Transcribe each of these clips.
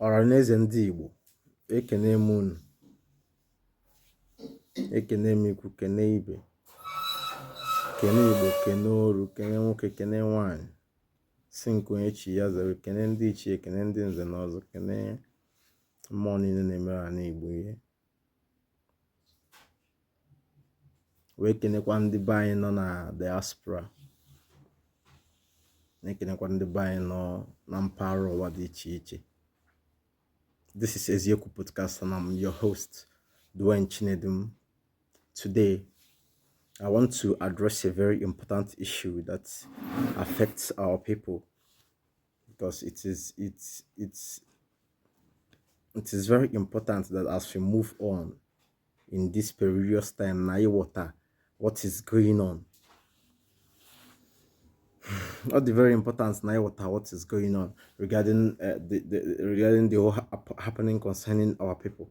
Ọraneze ndị Igbo, ekene m unu, ekene m ikwu, kene ibe, kene Igbo, kene oru, kene nwoke, kene nwanyị, si nke onye chi ya zere, kene ndị ichie, kene ndị nze na ọzọ, kene mmụọ niile na-emere ha n'Igbo ihe, wee kenekwa ndị be anyị nọ na diaspora, na-ekenekwa ndị be anyị nọ na mpaghara ụwa dị iche iche. This is Ezioku Podcast and I'm your host, Chinedu'm. Today, I want to address a very important issue that affects our people because it is very important that as we move on in this perilous time, what is going on. Not the very important now what is going on regarding regarding the whole happening concerning our people,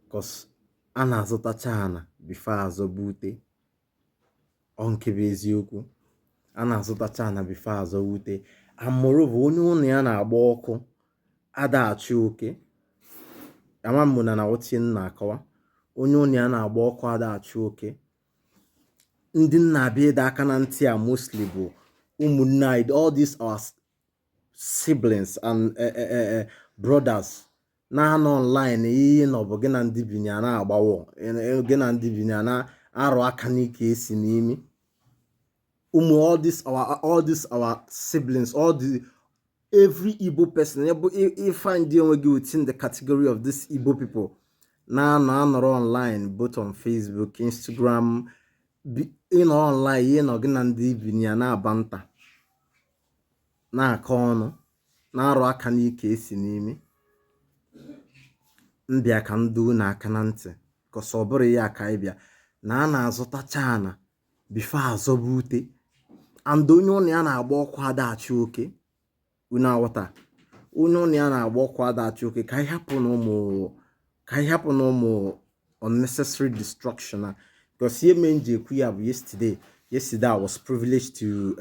because ana azụtacha ana before azọbute onkebe eziokwu, ana azụtacha ana before azọbute amụrụ bụ onye ụnụ ya na-agba ọkụ adachi oke ama mmụna na otie nna akọwa onye ụnụ ya na-agba ọkụ adachi oke. Ndị nna abịa ịda aka na ntị a mostly bụ ụmụnne anyị, all these our siblings and brothers na-anọ online ihe na ọ bụ gị na ndị binya na-agbawo, gị na ndị binya na-arụ aka n'ike esi n'imi ụmụ all these our siblings, every Igbo person if find the onwe gị within the category of this Igbo people na-anọrọ online, both on Facebook, Instagram, ịnọ online ihe nọ gị na ndị binya na-aba nta na-akọ ọnụ na-arụ aka n'ike esi n'imi. Mbịa ka ndu na aka na ntị kọsọ ọbụrụ ya aka ịbịa na a na-azụtacha ana bifo azọba ute, and onye ụnụ ya na-agba ọkụ adachi oke unu aghọta. Onye ụnụ ya na-agba ọkụ adachi oke ka anyị hapụ na ụmụ unnecessary destruction. Because here yesterday I was privileged to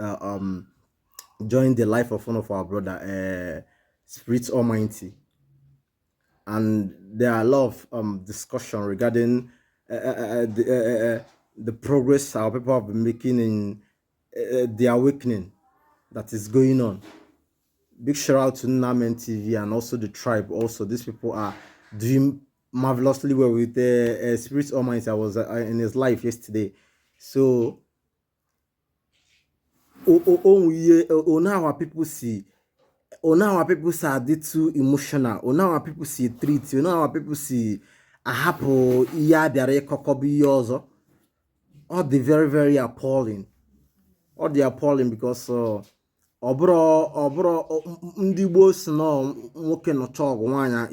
join the life of one of our brother, Spirit Almighty, and there are a lot of discussion regarding the progress our people have been making in the awakening that is going on. Big shout out to Namen TV and also the tribe. Also, these people are doing marvelously well with the Spirit Almighty. I was in his life yesterday. So now our people see, now our people are too emotional, now our people see treat, now our people see a hapo iya biare kokobi yozo. All the very, very appalling. All the appalling because obro ndị Igbo si no nwoke no chọgụ nwanya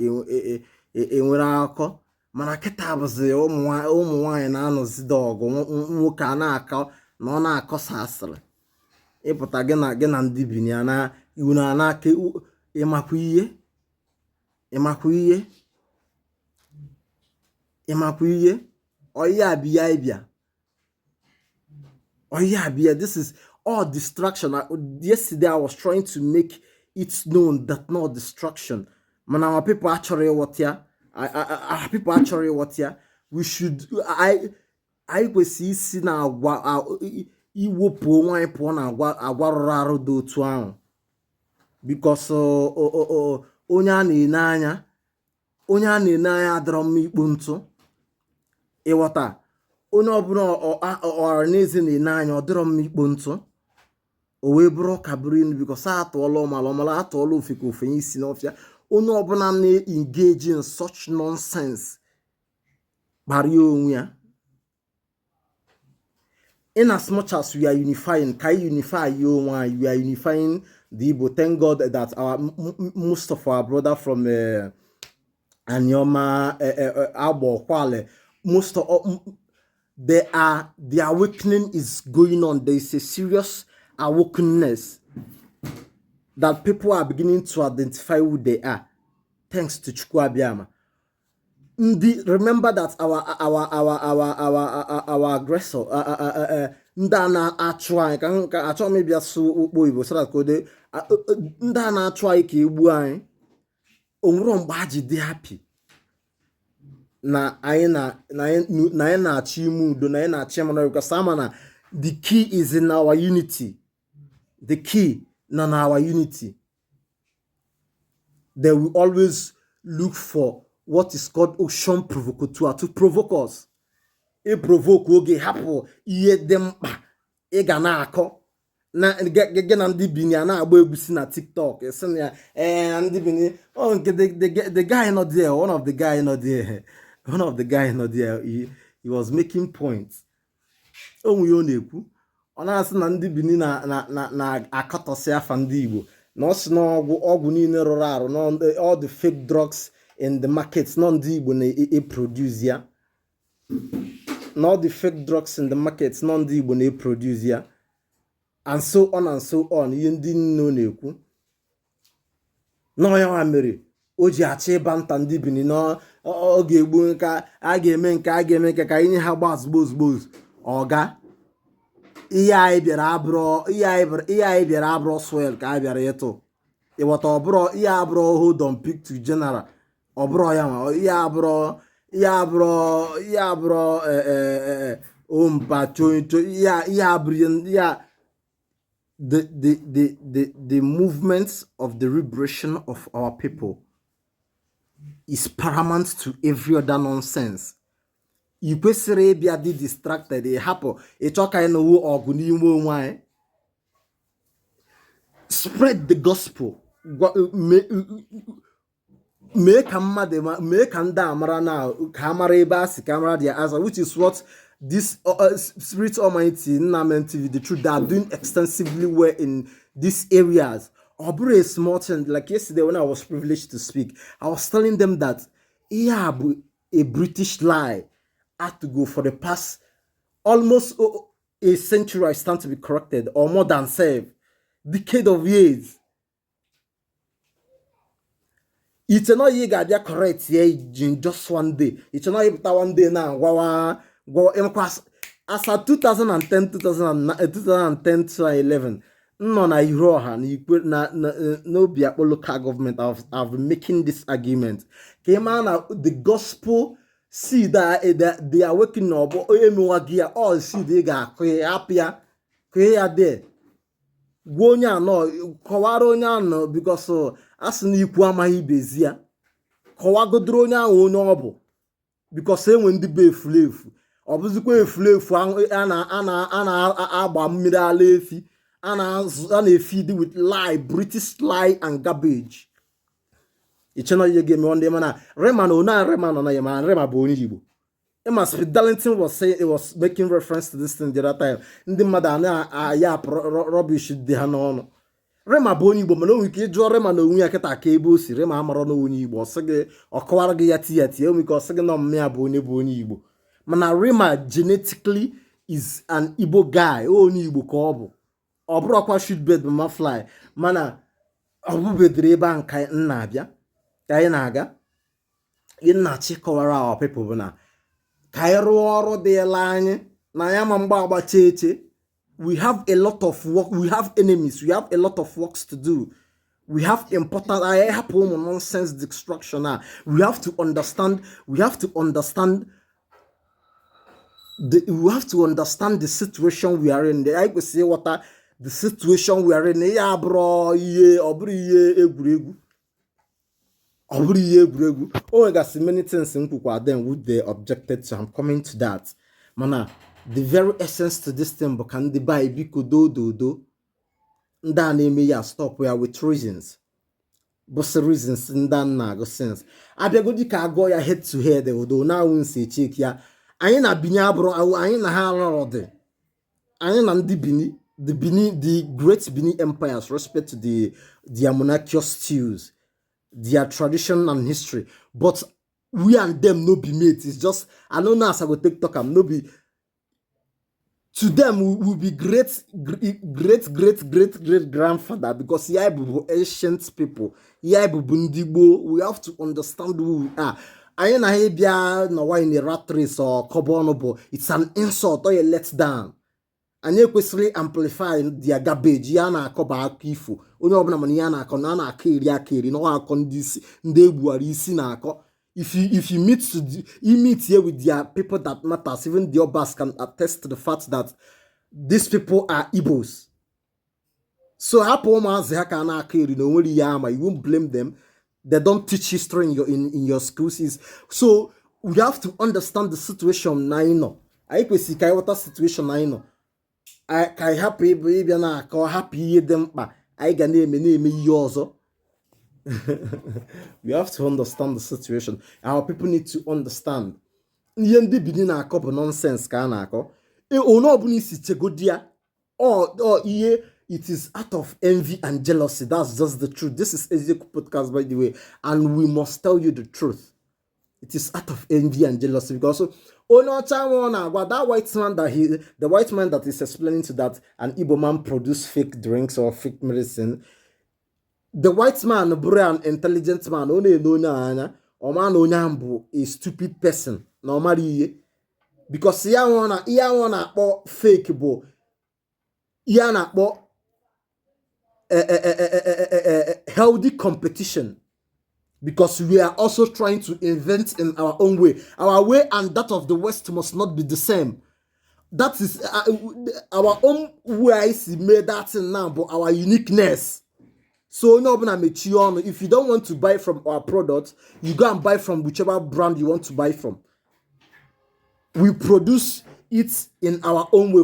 enwere akọ, mana kịta bụzi ụmụ nwanyị na-anọzide ọgụ nwoke a na-akọ na ọ na-akọsa asịrị ịpụta gị na ndị binya na iwu na aka ịmakwa ihe ọya abịa. This is all distraction. Yesterday I was trying to make it known that no distraction. Man, our people actually what ya? Our people actually what ya? We should. I go see na iwopu nwa ipo na agwararo do otu ahụ, because onye a na-ene anya adọrọ mma ikpo ntụ ịghọta. Onye ọbụla ọraneze na-ene anya ọ dịrọ mma ikpo ntụ o wee bụrụ ka bụrụ, because atụọla ọmala atụọla ofeke ofenye isi n'ọfịa. Onye ọbụla na-engage in such nonsense kparịa onwe ya. In as much as we are unifying, can unify you one? We are unifying the Igbo. Thank God that most of our brother from Anyoma, Abo, Kwale, most of the awakening is going on. There is a serious awakenness that people are beginning to identify who they are, thanks to Chukwu Abiyama. Remember that our aggressor, ndana atwai ka atwa maybe aso ukpo Igbo so that kode ndana atwai ka egbu anyị onwere mgbe ha ji dị happy na anyị na-achọ ime udo, na anyị na-achọ ịmara, because ama na the key is in our unity. The key na our unity. They will always look for what is called ocean provocateur to provoke us. E provoke oge hapụ ihe dị mkpa ị ga na-akọ na gị na ndị Bini a na-agba egwusi na TikTok. Esi na ya ndị Bini, oh nke the guy not there, one of the guy not there. One of the guys not there, he was making points. Onwe ya ọ na-ekwu, ọ na-asị na ndị Bini na-akọtọsị afa ndị Igbo, na ọ sị na ọgwụ niile rụrụ arụ, all the fake drugs in the markets, na ndị Igbo na-produce ya. Na all the fake drugs in the markets, na ndị Igbo na-produce ya. And so on and so on. Ihe ndị nne na-ekwu. Na ya nwa mere o ji achọ ịba nta ndị Bini na ọ ga-egbu nka, a ga-eme nke ka inye ha gbazgbozgboz. Ọga ihe anyị bịara abụrụ swell ka a bịara ịtụ. Ịghọta, ọbụrụ ihe abụrụ hold on pick to general, ọbụrụ ya nwa, ihe abụrụ ompa choito, ihe abụrụ ya. The movements of the liberation of our people is paramount to every other nonsense. I kwesịrị ịbịa dị distracted, hapụ ịchọ ka anyị nọwo ọgụ n'ime onwe anyị. Spread the gospel. Mee ka ndị amara na ka amara ebe a si ka amara their answer, which is what this Spirit Almighty, Nnamen TV, the truth, they are doing extensively well in these areas. Obure a small thing, like yesterday when I was privileged to speak, I was telling them that a British lie had to go for the past almost a century, I stand to be corrected, or more than decade of years. It's not you got correct here in just one day. It's not even one day now. As at 2010 to 11, no na hero ha no be a local government. I've been making this argument. Came on the gospel, see that they are working up. All see they got happier, there. Gonya no kọwara onye anọ because asị na ikwu amaghị bezia. Kọwagodoro onye ahụ onye ọ bụ because enwe ndị be efulefu. Ọ bụzikwa efulefu a na-agba mmiri ala efi, a na-efeed with lie, British lie and garbage. Ichena ihe game one day mana Rema no na Rema no na yema Rema bụ onye Igbo. Emma Darlington was saying, it was making reference to this thing the other time. Ndị mmadụ na rubbish dị ha n'ọnụ. Rema bụ onye Igbo, mana o nwere ike ịjụọ Rema na onwe ya kịta ka ebe o si. Rema amara na onye Igbo, ọ sị gị ọ kọwara gị ya tie o nwere ike ọ sị gị na ọmụmụ ya bụ onye Igbo. Mana Rema genetically is an Igbo guy, onye Igbo ka ọ bụ. Ọ bụrụ ọkwa shootbed ma fly, mana ọ bụbedere ebe a nka nna abịa ka anyị na-aga. Ị na-achị kọwara our people bụ na ka anyị rụọ ọrụ dịla anyị na ya ma mgba agbacha eche. We have a lot of work, we have enemies, we have a lot of works to do. We have important nonsense destruction. We have to understand the situation we are in. I could say the situation we are in. Yeah, bro, egwuregwu. Oh, I got many things in then would they objected to. I'm coming to that. Mana, the very essence to this thing, but can they buy biko do? Nda name ya stop where with reasons. But the reasons nda na go sense. Abia di ka go ya head to head do na won say check ya. Anyị na binya bro, anyị na ha rode. Anyị na ndi Bini, the great Bini empires respect to their monarchical stews, their tradition and history, but we and them no be mates. It's just I know now as I go take talk am no be. To them we will be great grandfather because yeah bụ ancient people. Yeah bụ Ndigbo. We have to understand who we are. Anyị na ha bịa na why in a rat race or kobonobo. It's an insult or a letdown. anyị ekwesịrị amplify their garbage ya na-akọ bụ akọ ifo onye ọbụla mana ya na-akọ na a na-akọ eri na ọ akọ ndị egbughara isi na-akọ if you meet here with their people that matters, even the Obas can attest to the fact that these people are Igbos. So hapụ ụmụazị ha ka na-akọ eri na onwere ya ama, you won't blame them. They don't teach history in your schools. So we have to understand the situation na anyị nọ. Anyị kwesịrị ka anyị ghọta situation na anyị nọ. Ka anyị hapụ ịbịa na-akọ hapụ ihe dị mkpa anyị ga na-eme ihe ọzọ. We have to understand the situation. Our people need to understand. Ihe ndị Benin na-akọ bụ nonsense ka a na-akọ. Onye ọbụla isi chegodi ya ihe. It is out of envy and jealousy. That's just the truth. This is Ezekiel Podcast, by the way, and we must tell you the truth. It is out of envy and jealousy because that white man that is explaining to that an Igbo man produce fake drinks or fake medicine. The white man, an intelligent man, a stupid person. Normally, because fake bo. Healthy competition, because we are also trying to invent in our own way. Our way and that of the West must not be the same. That is our own ways made that now, but our uniqueness. So if you don't want to buy from our product, you go and buy from whichever brand you want to buy from. We produce it in our own way.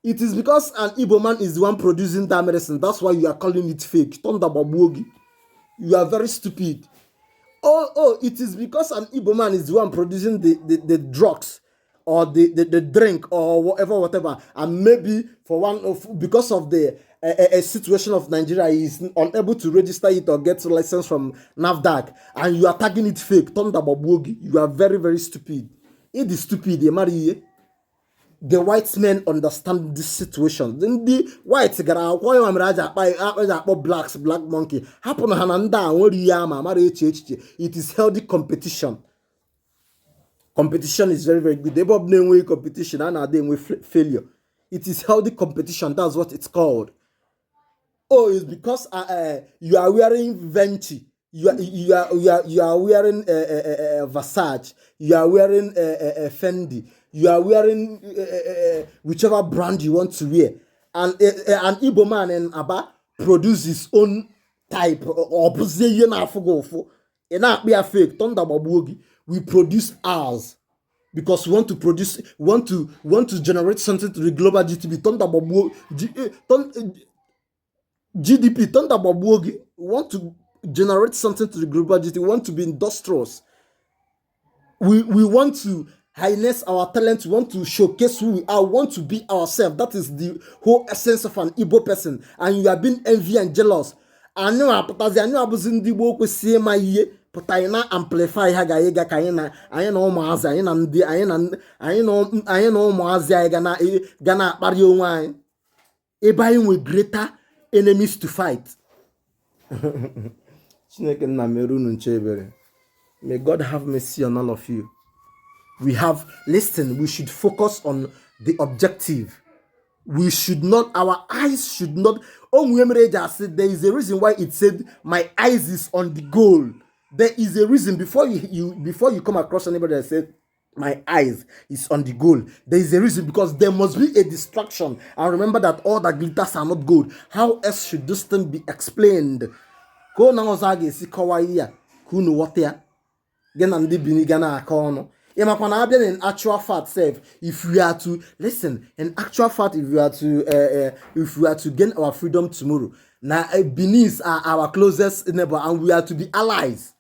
It is because an Igbo man is the one producing that medicine. That's why you are calling it fake. You are very stupid. It is because an Igbo man is the one producing the drugs or the drink or whatever. And maybe because of the a situation of Nigeria, he is unable to register it or get a license from NAFDAC, and you are tagging it fake. You are very, very stupid. It is stupid. The white men understand this situation. Then the whites black monkey. It is healthy competition. Competition is very, very good. They both name competition and they failure. It is healthy competition. That's what it's called. It's because you are wearing Venti. You are wearing Versace. You are wearing Fendi. You are wearing whichever brand you want to wear. And an Igbo man in Aba produce his own type or fake. We produce ours because we want to produce, want to generate something to the global GDP. GDP. Want to generate something to the global GDP. We want to be industrious. We want to harness our talent. We want to showcase who we are. We want to be ourselves. That is the whole essence of an Igbo person. And you have been envy and jealous. I know abuzin di wo kwesi ma iye puta ina amplify ha ga yega ka ina anyị na ụmụazị anyị na ndị anyị na ụmụazị anyị ga na akpari onwe anyị ebe anyị nwe greater enemies to fight. Chineke nna mere unu nche ebere. May God have mercy on all of you. We should focus on the objective. We should not, our eyes should not. Said there is a reason why it said my eyes is on the goal. There is a reason before you come across anybody that said my eyes is on the goal. There is a reason, because there must be a distraction. And remember that all that glitters are not gold. How else should this thing be explained? Go now si kawaii kunu water. Gen and the gana akono. In actual fact, if we are to listen, in actual fact, if we are to gain our freedom tomorrow, now Benin are our closest neighbor, and we are to be allies.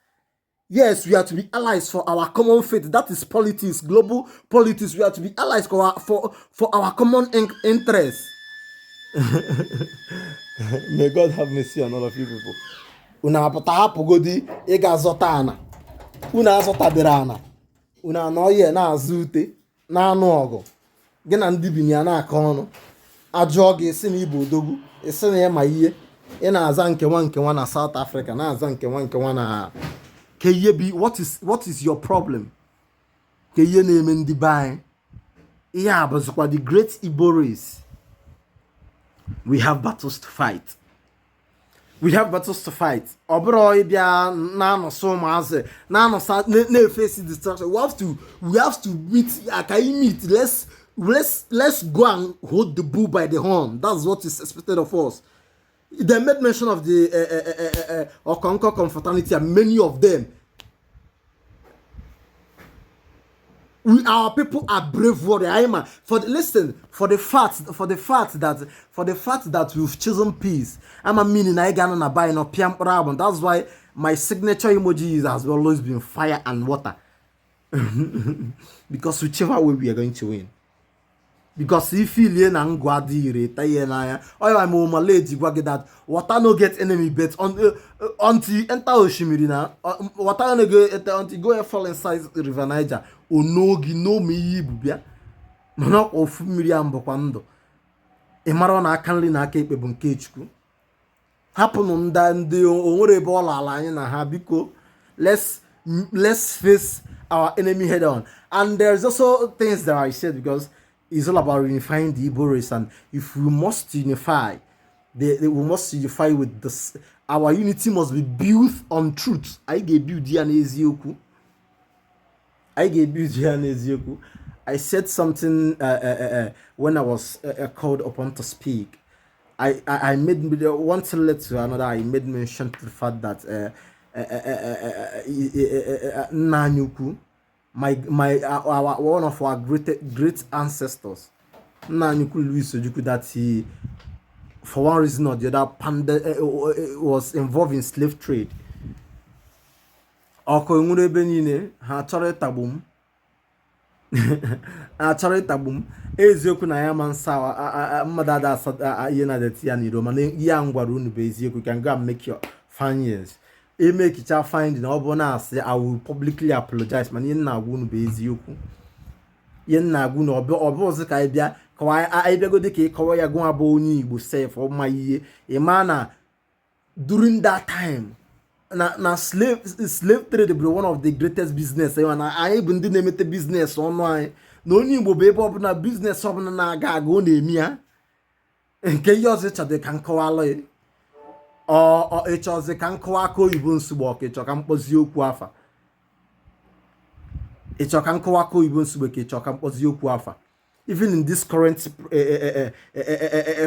Yes, we are to be allies for our common faith. That is politics, global politics. We are to be allies for our common interests. May God have mercy on all of you people. Una pogodi ega zotana. Una zotaberana. Una noye na azute na anu ogo. Gị na ndị Benin na-akọ ọnụ. Ajụọ gị esi na Igbo odogwu, esi na ya ma ihe. Ị na-aza nke nwa na South Africa, na-aza nke nwa na Keyebi. What is your problem? Keye na-eme ndị be anyị. Yeah, but the great Igbo race, we have battles to fight. We have battles to fight. Obro ibia na no so maze na no sa na face destruction. We have to meet. Akai meet. Let's go and hold the bull by the horn. That's what is expected of us. They made mention of the Okonko confraternity, and many of them. Our people are brave warriors. For the fact that we've chosen peace. I'm a meaning I got on a buy no PM problem. That's why my signature emoji has always been fire and water. Because whichever way we are going to win. Because if you learn and guadire, I'm a lady that water no get enemy bet until enter Oshimirina, water no get until go and fall inside River Niger. Onogi no me bubia. No of Miriam Bokwando. Emaro na akanli na aka ekpe bụ nke Chukwu. Hapụnụ ndị onwere ebe ọla ala anyị na ha biko. Let's face our enemy head on. And there's also things that I said because it's all about unifying the Igbo race, and if we must unify, we must unify with this. Our unity must be built on truth. I gave you Ezioku. I said something when I was called upon to speak. I made one thing to another. I made mention to the fact that Nanyuku, one of our great ancestors, Nanyuku Louis Ojuku, that he, for one reason or the other, was involved in slave trade. Oko Igbo and Benin ha chọrọ tabum. Achọrọ tabum. Eziokwu na ya mansa mmadụ ada ihe na deti ya n'iro mana ya ngwara unu bụ eziokwu. Can go and make your findings. Make it find na ọ bụ na asị I will publicly apologize mana ihe na agwa unu bụ eziokwu. Ihe na agwa unu ọ bụ ọzọ ka bịa ka anyị bịago dị ka ịkọwa ya gụọ abụ onye Igbo sef ọ ma ihe ịma na during that time na slave trade bụ one of the greatest business and anyị bụ ndị na-emete business ọnụ anyị na onye Igbo bụ ebe ọbụla business ọbụla na-aga aga ọ na-eme ya nke ihe ọzọ ịchọdị ka nkọwalụ ịchọzi ka nkọwa aka oyibo nsogbu ọka ịchọ ka mkpọzi okwu afa ịchọ ka nkọwa aka oyibo nsogbu ka ịchọ ka mkpọzi okwu afa. Even in this current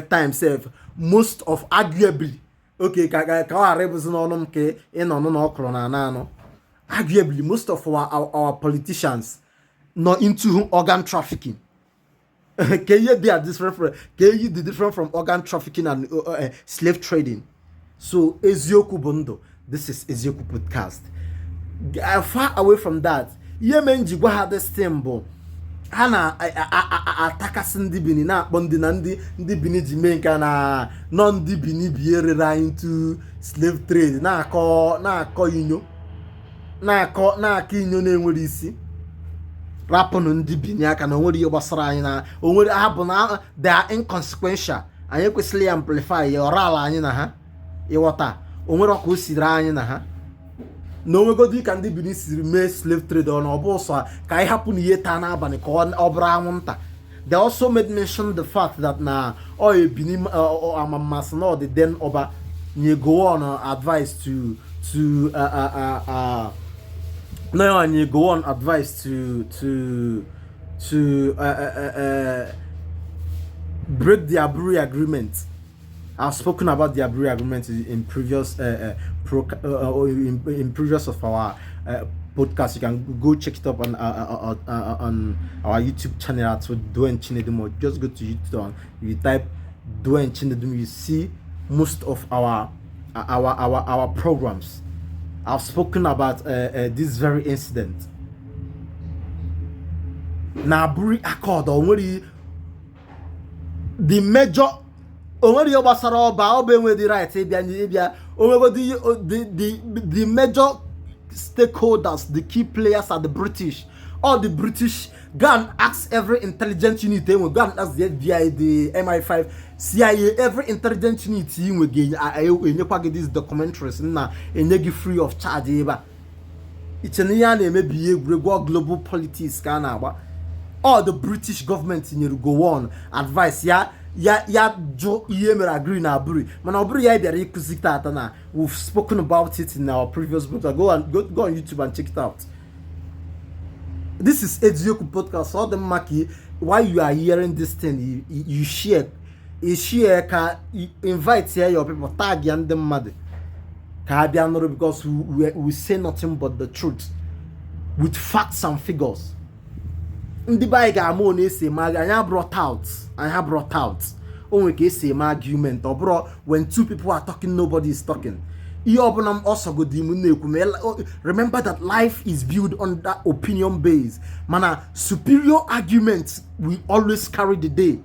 time self, most of arguably okay, arguably most of our politicians not into organ trafficking. Can you be different from organ trafficking and slave trading? So Ezioku Bondo, this is Ezioku podcast. Far away from that, Yemen Jigwa had this temple. Hana atakasị ndị Benin na-akpọ ndị na ndị Benin ji mee nke na nọ ndị Benin bierera into slave trade na-akọ inyo na-enwere isi rapụnụ ndị Benin aka na onwere ihe gbasara anyị na onwere ha bụ na they are inconsequential. Anyị kwesịrị ya amplify ya ọra ala anyị na ha ịghọta onwere ọka o siri anyị na ha na onwegodi ka ndị Benin siri mee slave trade ọ na ọ bụ ụsọ ka anyị hapụ na ihe taa n'abalị ka ọ bụrụ anwụnta. They also made mention the fact that na Benin amammasị na the then ọba nye go on advice to break the Aburi agreement. I've spoken about the Aburi agreement in previous in previous of our podcast. You can go check it up on our YouTube channel at Igbo and Chinedu'm, or just go to YouTube and you type Igbo and Chinedu'm, you see most of our programs. I've spoken about this very incident. Na Aburi Accord already the major onwere ihe gbasara ọba enwe the right ịbịa the major stakeholders, the key players are the British. All the British go and ask every intelligence unit, go and ask the FBI, the MI5, CIA, every intelligence unit we get these documentaries na enye free of charge eba. It's an yana maybe global politics ka na agba. All the British government in you go on advice ya jo yemer agree na aburi man aburi ya bịara ikuzi tata na we've spoken about it in our previous book. Go on YouTube and check it out. This is Edioku podcast. All the maki while you are hearing this thing you share can invite here your people, tag and them mad because we say nothing but the truth with facts and figures. Ndị bai ga-ama ọ na-ese ma anya brought out onwe ka ese ma argument ọ bụrụ when two people are talking nobody is talking. Ihe ọbụla m ọsọ go di m na-ekwu remember that life is built on that opinion base mana superior arguments we always carry the day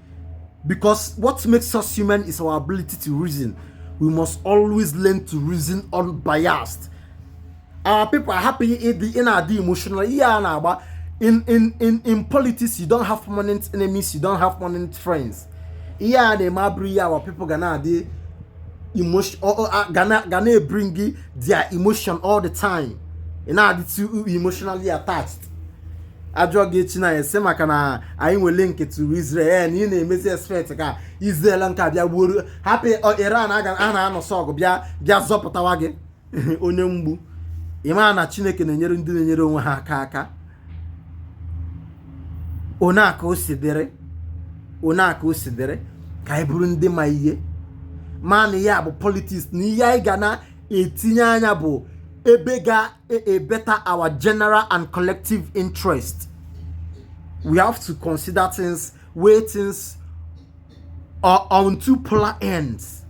because what makes us human is our ability to reason. We must always learn to reason unbiased. Our people are happy in our emotional in politics you don't have permanent enemies, you don't have permanent friends. Our people gonna emotion gonna bring their emotion all the time. Too emotionally attached. China say makana anyị nwe link to Israel and you na-emezi expect ka Israel nka bịa gburu happy Iran a na-anọ sọgụ bịa zọpụtawa gị onye mgbu ịma na Chineke na-enyere ndị na-enyere onwe ha aka onaka o sidere ka anyị bụrụ ndị ma ihe ma na ya bụ politics na ihe anyị ga na-etinye anya bụ ebe ga better our general and collective interest. We have to consider things, weigh things on two polar ends.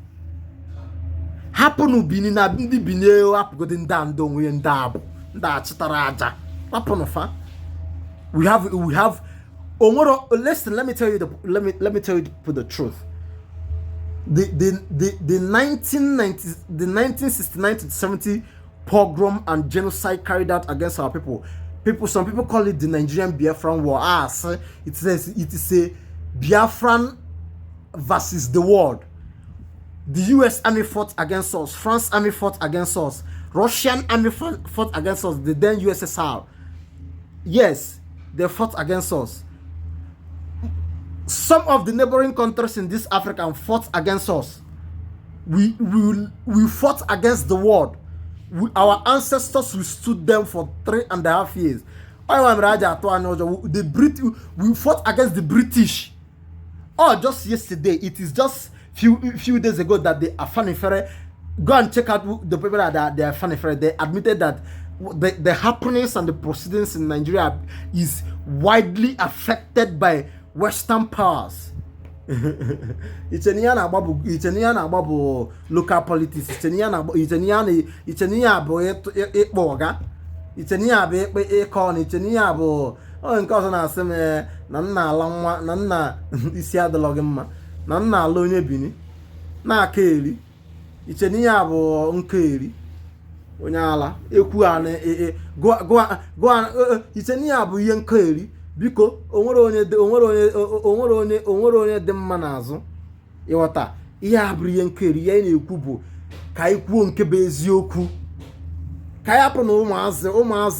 Happen bini na ndi bini happen ndando we ndabo nda chitara aja. Happen fa. We have listen, let me tell you the truth. The 1969 to 70 pogrom and genocide carried out against our people. Some people call it the Nigerian Biafran War. It is a Biafran versus the world. The US army fought against us. France army fought against us. Russian army fought against us. The then USSR. Yes, they fought against us. Some of the neighboring countries in this Africa fought against us. We fought against the world. Our ancestors withstood them for 3.5 years. We fought against the British. Just yesterday, it is just few days ago that the Afanifere, go and check out the people that they are Afanifere. They admitted that the happenings and the proceedings in Nigeria is widely affected by Western powers. Ichenia na agbabu local politics. Ichenia bụ ekpoga. Ichenia bụ ekon. Ichenia bụ nke ọzọ na-asị m na nna ala nwa na nna isi adịlọgị mma na nna ala onye bini na-aka eri. Ichenia bụ nke eri onye ala ekwu Ichenia bụ ihe nke eri. Biko onwere onye dị mma n'azụ ịghọta ihe abụrụ ihe nkeri ya na-ekwu bụ ka anyị kwuo nke bụ eziokwu ka anyị hapụ na ụmụazị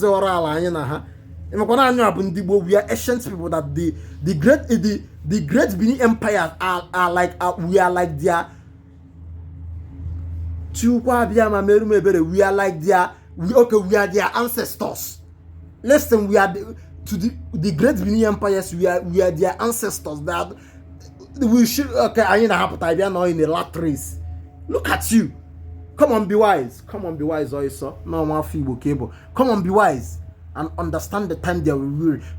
ọrụ ala anyị na ha ịmakwana anyị abụ ndị Igbo. We are ancient people that the great Benin Empire are like we are like their Chukwa bịa ma meru mebere. We are like their we are their ancestors. Listen, we are to the great Benin empires, we are their ancestors. That we should I need to happen now in a rat race. Look at you. Come on, be wise. Also. No more feeble cable. Come on, be wise and understand the time that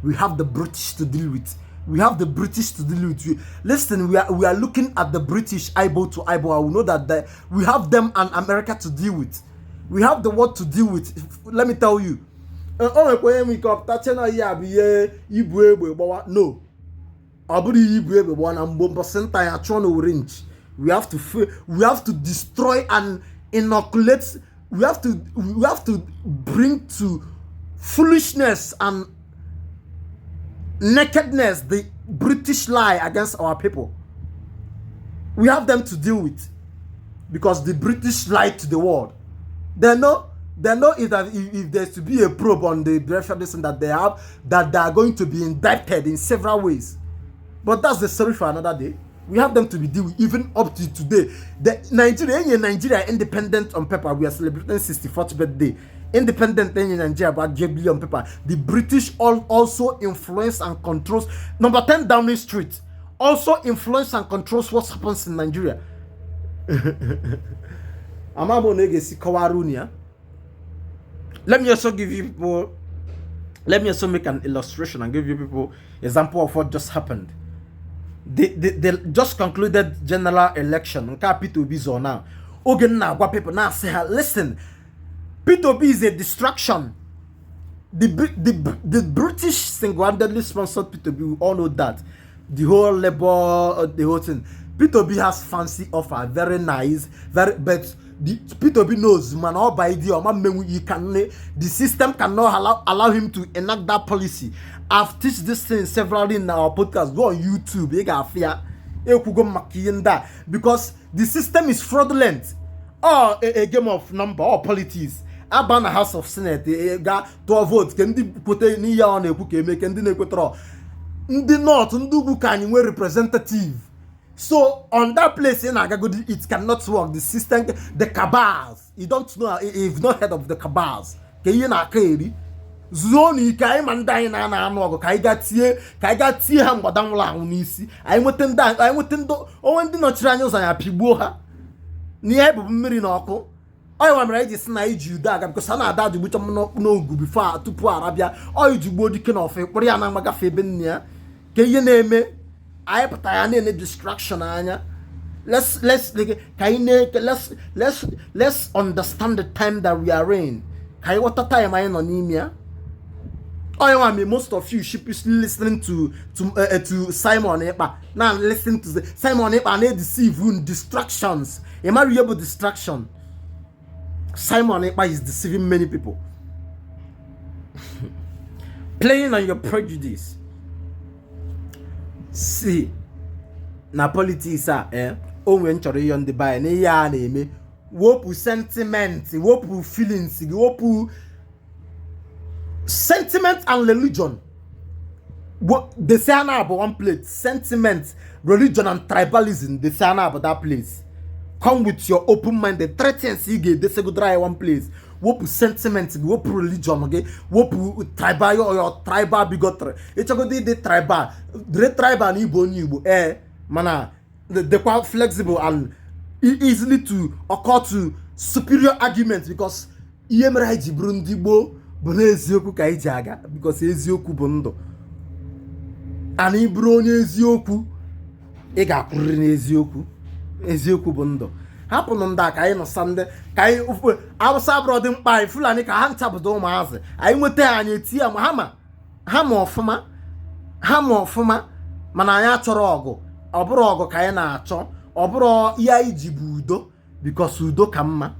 we have the British to deal with. Listen, we are looking at the British eyeball to eyeball. I will know that we have them and America to deal with. We have the world to deal with. Let me tell you. No, we have to destroy and inoculate. We have to bring to foolishness and nakedness the British lie against our people. We have them to deal with because the British lied to the world. They know They know if there's to be a probe on the direction that they have, that they are going to be indicted in several ways. But that's the story for another day. We have them to be deal with even up to today. The Nigeria independent on paper. We are celebrating 64th birthday. Independent in Nigeria, but JB on paper. The British also influence and controls. Number 10 Downing Street also influence and controls what happens in Nigeria. Let me also give you people. Let me also make an illustration and give you people example of what just happened. They just concluded general election. P2B now. What people now say, listen, P2B is a distraction. The British single-handedly sponsored P2B. We all know that. The whole labor, the whole thing. P2B has fancy offer, very nice, but the P2B knows, man, all by the system cannot allow him to enact that policy. I've teach this thing several in our podcast. Go on YouTube, because the system is fraudulent. Or a game of number or politics. Aban the House of Senate, got 12 votes. Can the put a near on a book make and the equator? The North, Ndubu can representative. So on that place in Agagodi, it cannot work. The system, the cabals. You don't know if you've not heard of the cabals. Zoni kai mandai na no kai gatie ham gbadan la unisi. I woten do o wendi no chira anyo san apigbo ha. Ni e bu mmiri na oku. Oy wa mra iji na iji uda aga because na ada du bucho no ogu before tupu arabia. Oy jugbo dike na ofe kpori ana magafe ebe nnia. Ke ye na eme I pata ya na distraction anya. Let's understand the time that we are in. Kai what time I no nimia. I mean, most of you should be listening to Simon Epa. Now listen to Simon Epa and they deceive you distractions. A variable distraction. Simon Epa is deceiving many people. Playing on your prejudice. See, na politics when chori on the buy ne ya na eme. Wopu sentiment, wopu feelings, wopu sentiment and religion. What they say about one place. Sentiment, religion, and tribalism. They say about that place. Come with your open mind. The threats you get. They say go dry one place. What sentiment? What religion? Okay. What tribal or your tribal bigotry? It's a good day. The tribal. The tribal Igbo. Mana. They're quite flexible and easily to occur to superior arguments because Iyemeraji Brundibo. Eziokwu ka iji aga because eziokwu bụ ndụ. Ani bụrụ onye eziokwu ị ga-akwụrịrị n'eziokwu. Eziokwu bụ ndụ. Hapụnụ ndị a ka anyị nọsa ndị ka anyị Awụsa abụrụ dị mkpa anyị Fulani ka ha nchapụta ụmụazị. Anyị nweta anyị eti ya ha ma ọfụma mana anyị achọrọ ọgụ. Ọ bụrụ ọgụ ka anyị na-achọ. Ọ bụrụ ihe anyị ji bụ udo because udo ka mma.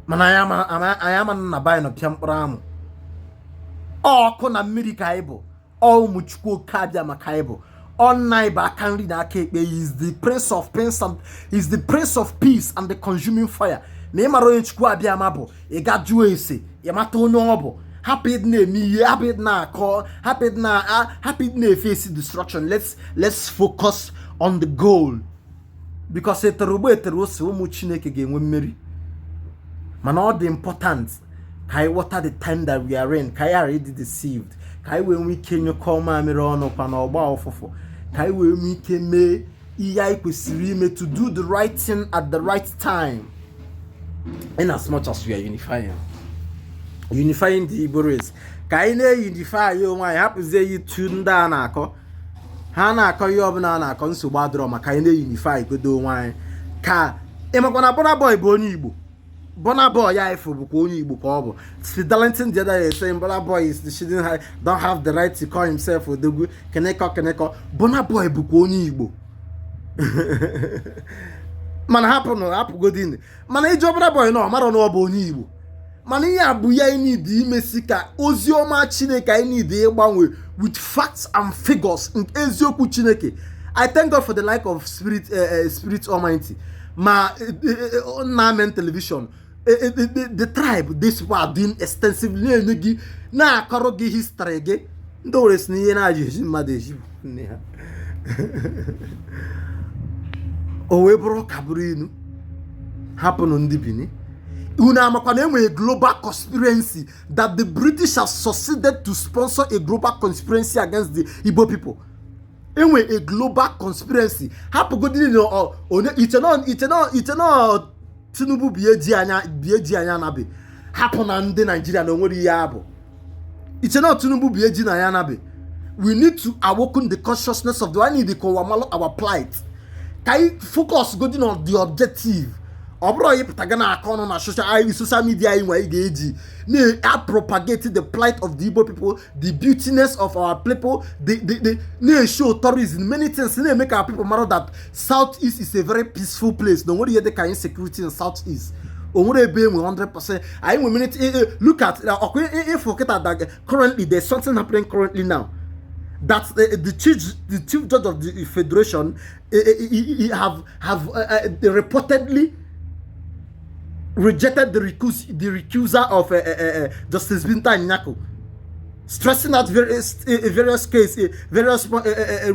Mana anyị ama na baị nọ pịa mkpụrụ amụ. Ọkụ na mmiri ka anyị bụ. Ụmụ Chukwu oke abịa maka anyị bụ. Ọnna ịba aka nri na aka ekpe. He is the prince of peace and is the prince of peace and the consuming fire. Na ịmara onye Chukwu abịa ma bụ. Ị ga jụọ ese. Ị mata onye ọ bụ. Hapụ ịdị na-eme ihe. Hapụ ịdị na-akọ. Hapụ ịdị na-efesi destruction. Let's focus on the goal. Because etere ose ụmụ Chineke ga-enwe mmeri. Man, all the important. Kai what are the time that we are in? Kai already deceived. Kai when we can you call my mirror on up and all Kai when we can me to do the right thing at the right time. In as much as we are unifying the Igbo race. Kai ne unify you my happy say you tune down ako. Hana ako you obna na ako nso badro ma kai ne unify go do wine. Ka emakwana bona boy boni Igbo. Burna Boy, yeah, if you go Igbo, Fidelentin the other is saying Burna Boy don't have the right to call himself with the good. Keneko. Burna Boy Bukoni Igbo. Man happen go in. Man, a job boy, no, I don't know about Igbo. Man, ya buya need the Mesika, Ozioma Chineke, I need the one with facts and figures in Ezioku Chineke. I thank God for the life of Spirit Almighty. Ma on television. the tribe, this people are doing extensively. Na akọrọ gị history gị ndị owere si n'ihe na-ajụ eji mmadụ eji nne ha o wee bụrụ ka bụrụ inu hapụnụ ndị Benin. Unu amakwa na enwere global conspiracy that the British have succeeded to sponsor a global conspiracy against the Igbo people. Enwere a global conspiracy. Hapụgodị na onye ite no Tinubu bieji anya nabe. Hapụ na ndị Nigeria na onwere ihe abụ. Ite no Tinubu bieji na ya nabe. We need to awaken the consciousness of the I need to our plight. Can you focus going on the objective? Obro yipụtaga na akọnụ na social media anyị nwe ga-eji propagate the plight of the Igbo people, the beautiness of our people, the show tourism, many things make our people matter that Southeast is a very peaceful place. No worry, the kind of security in Southeast. 100%. I look at if forget that currently there's something happening currently now. That the chief judge of the federation have reportedly rejected the recuser of Justice Binta Nyako, stressing that various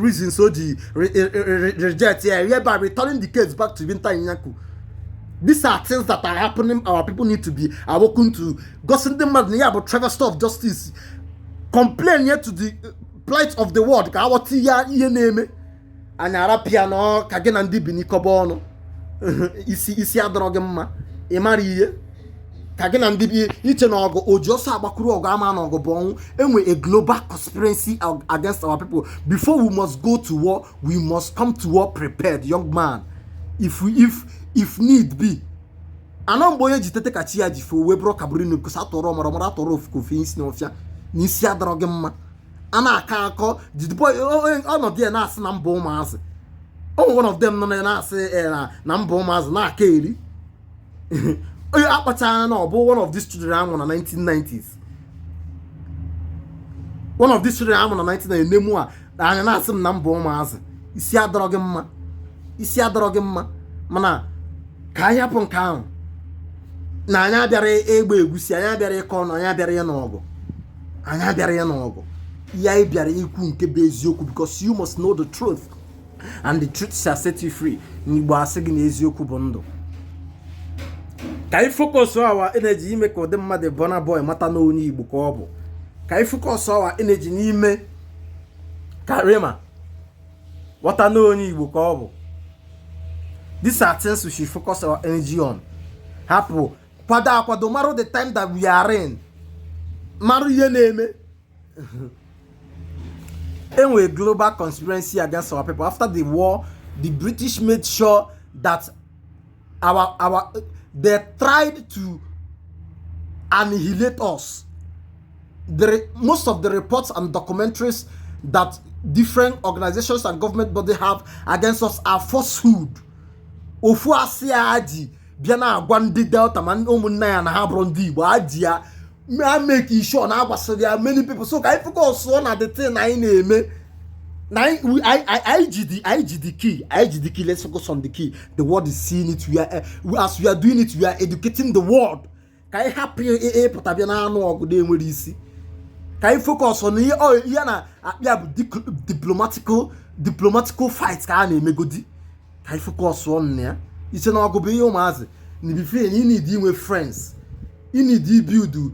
reasons so the reject hereby returning the case back to Binta Nyako. These are things that are happening. Our people need to be awoken to. Gossiping them about travesty of justice. Complain here to the plight of the world. Ka awati ya iye neme. Anyara piano kagena ndi Benin kobono. Isi adroge mma. Imari iye. Kagena ndi bi iche na ogo ojosa agbakuru ogo ama na ogo bonwu. Enwe a global conspiracy against our people. Before we must go to war, we must come to war prepared, young man. If need be. Anon boye jitete kachi ya jifo webro kaburinu kusa toro mara toro of confiance no fia. Nisi adroge mma. Ana akako the boy no there na ase na mbo mazi. One of them no na ase na mbo mazi na akeri. Oyo akpata na obo one of these children am na 1990s. One of these children am na 1990s nemu a anya na ase na mbo mazi. Isi adroge mma. Mana ka anya pon kan na anya bịara egbe egusi anya bịara ịkọ na anya bịara ya n'ọgụ anya bịara ya n'ọgụ ya bịara ikwu nke bụ eziokwu because you must know the truth and the truth shall set you free. N'Igbo asị gị na eziokwu bụ ndụ. Ka anyị focus our energy ime ka ụdị mmadụ Burna Boy mata na onye Igbo ka ọ bụ. Ka anyị focus our energy n'ime ka Rema wata na onye Igbo ka ọ bụ. These are things we should focus our energy on. Hapo kwado matter the time that we are in. Matter your name. Anyway, global conspiracy against our people. After the war, the British made sure that they tried to annihilate us. Most of the reports and documentaries that different organizations and government bodies have against us are falsehood. Ofu asia aji bia na agwa ndị Delta man ụmụnna ya na ha bụrụ ndị Igbo aji ya make sure na agbasara ya many people. So ka I focus on the thing na anyị na-eme na I G the key. Let's focus on the key. The world is seeing it. As we are doing it, we are educating the world. Ka I happy pụta bia na anụ ọgụ dị enwere isi. Ka I focus on ya na ya bụ diplomatical fight ka a na-emegodi. I focus on there. It's an ogobe mazi. You need to with friends. You need to build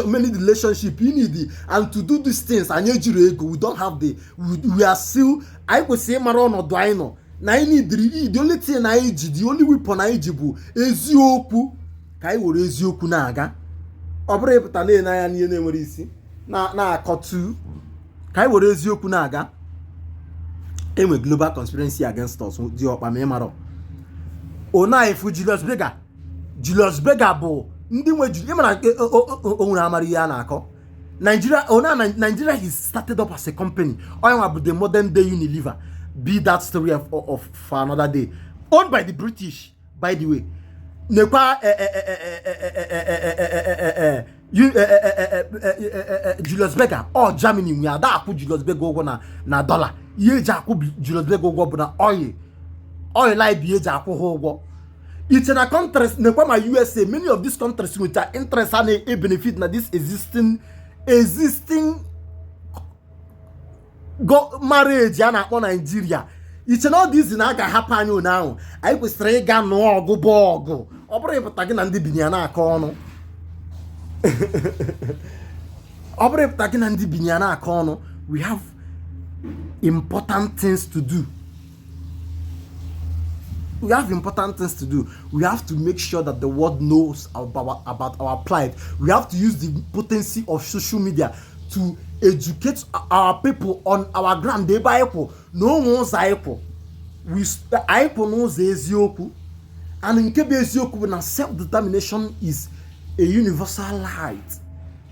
many relationship. You need and to do these things. And we don't have we are still. I would say maron or dino. Now you need the only thing the only weapon I jibu is yoku. Kai will raise yoku naga. Obre putane na ya niye nemorisi. Na kotu. Kai will raise yoku naga. A global conspiracy against us. Ona ifu Julius Berger bo ndị nwe onwere amari ya na-akọ Nigeria is started up as a company. Oyanwa the modern day Unilever. Be that story of for another day. Owned by the British, by the way. Nekwa Julius Berger or Germany we are da akwu Julius Berger go na dollar. Ye ja akwu Julius Berger go na oil like bi je akwu ho go. It's in a countries, my USA, many of these countries which are interested in a benefit na this existing marriage ya na-akpọ Nigeria. It's not this na aga happen anyị now. Anyị kwesịrị ịga nụọ ọgụ bụ ọgụ. Ọ bụrụ ịpụta gị na ndị binye na-akọ ọnụ. Ọ bụrụ ịpụta gị na ndị binye na-akọ ọnụ. We have important things to do. We have important things to do. We have to make sure that the world knows about our plight. We have to use the potency of social media to educate our people on our ground. Day by equal. No one's equal. We equal knows eziokwu. And in Kebe eziokwu, na self-determination is a universal right.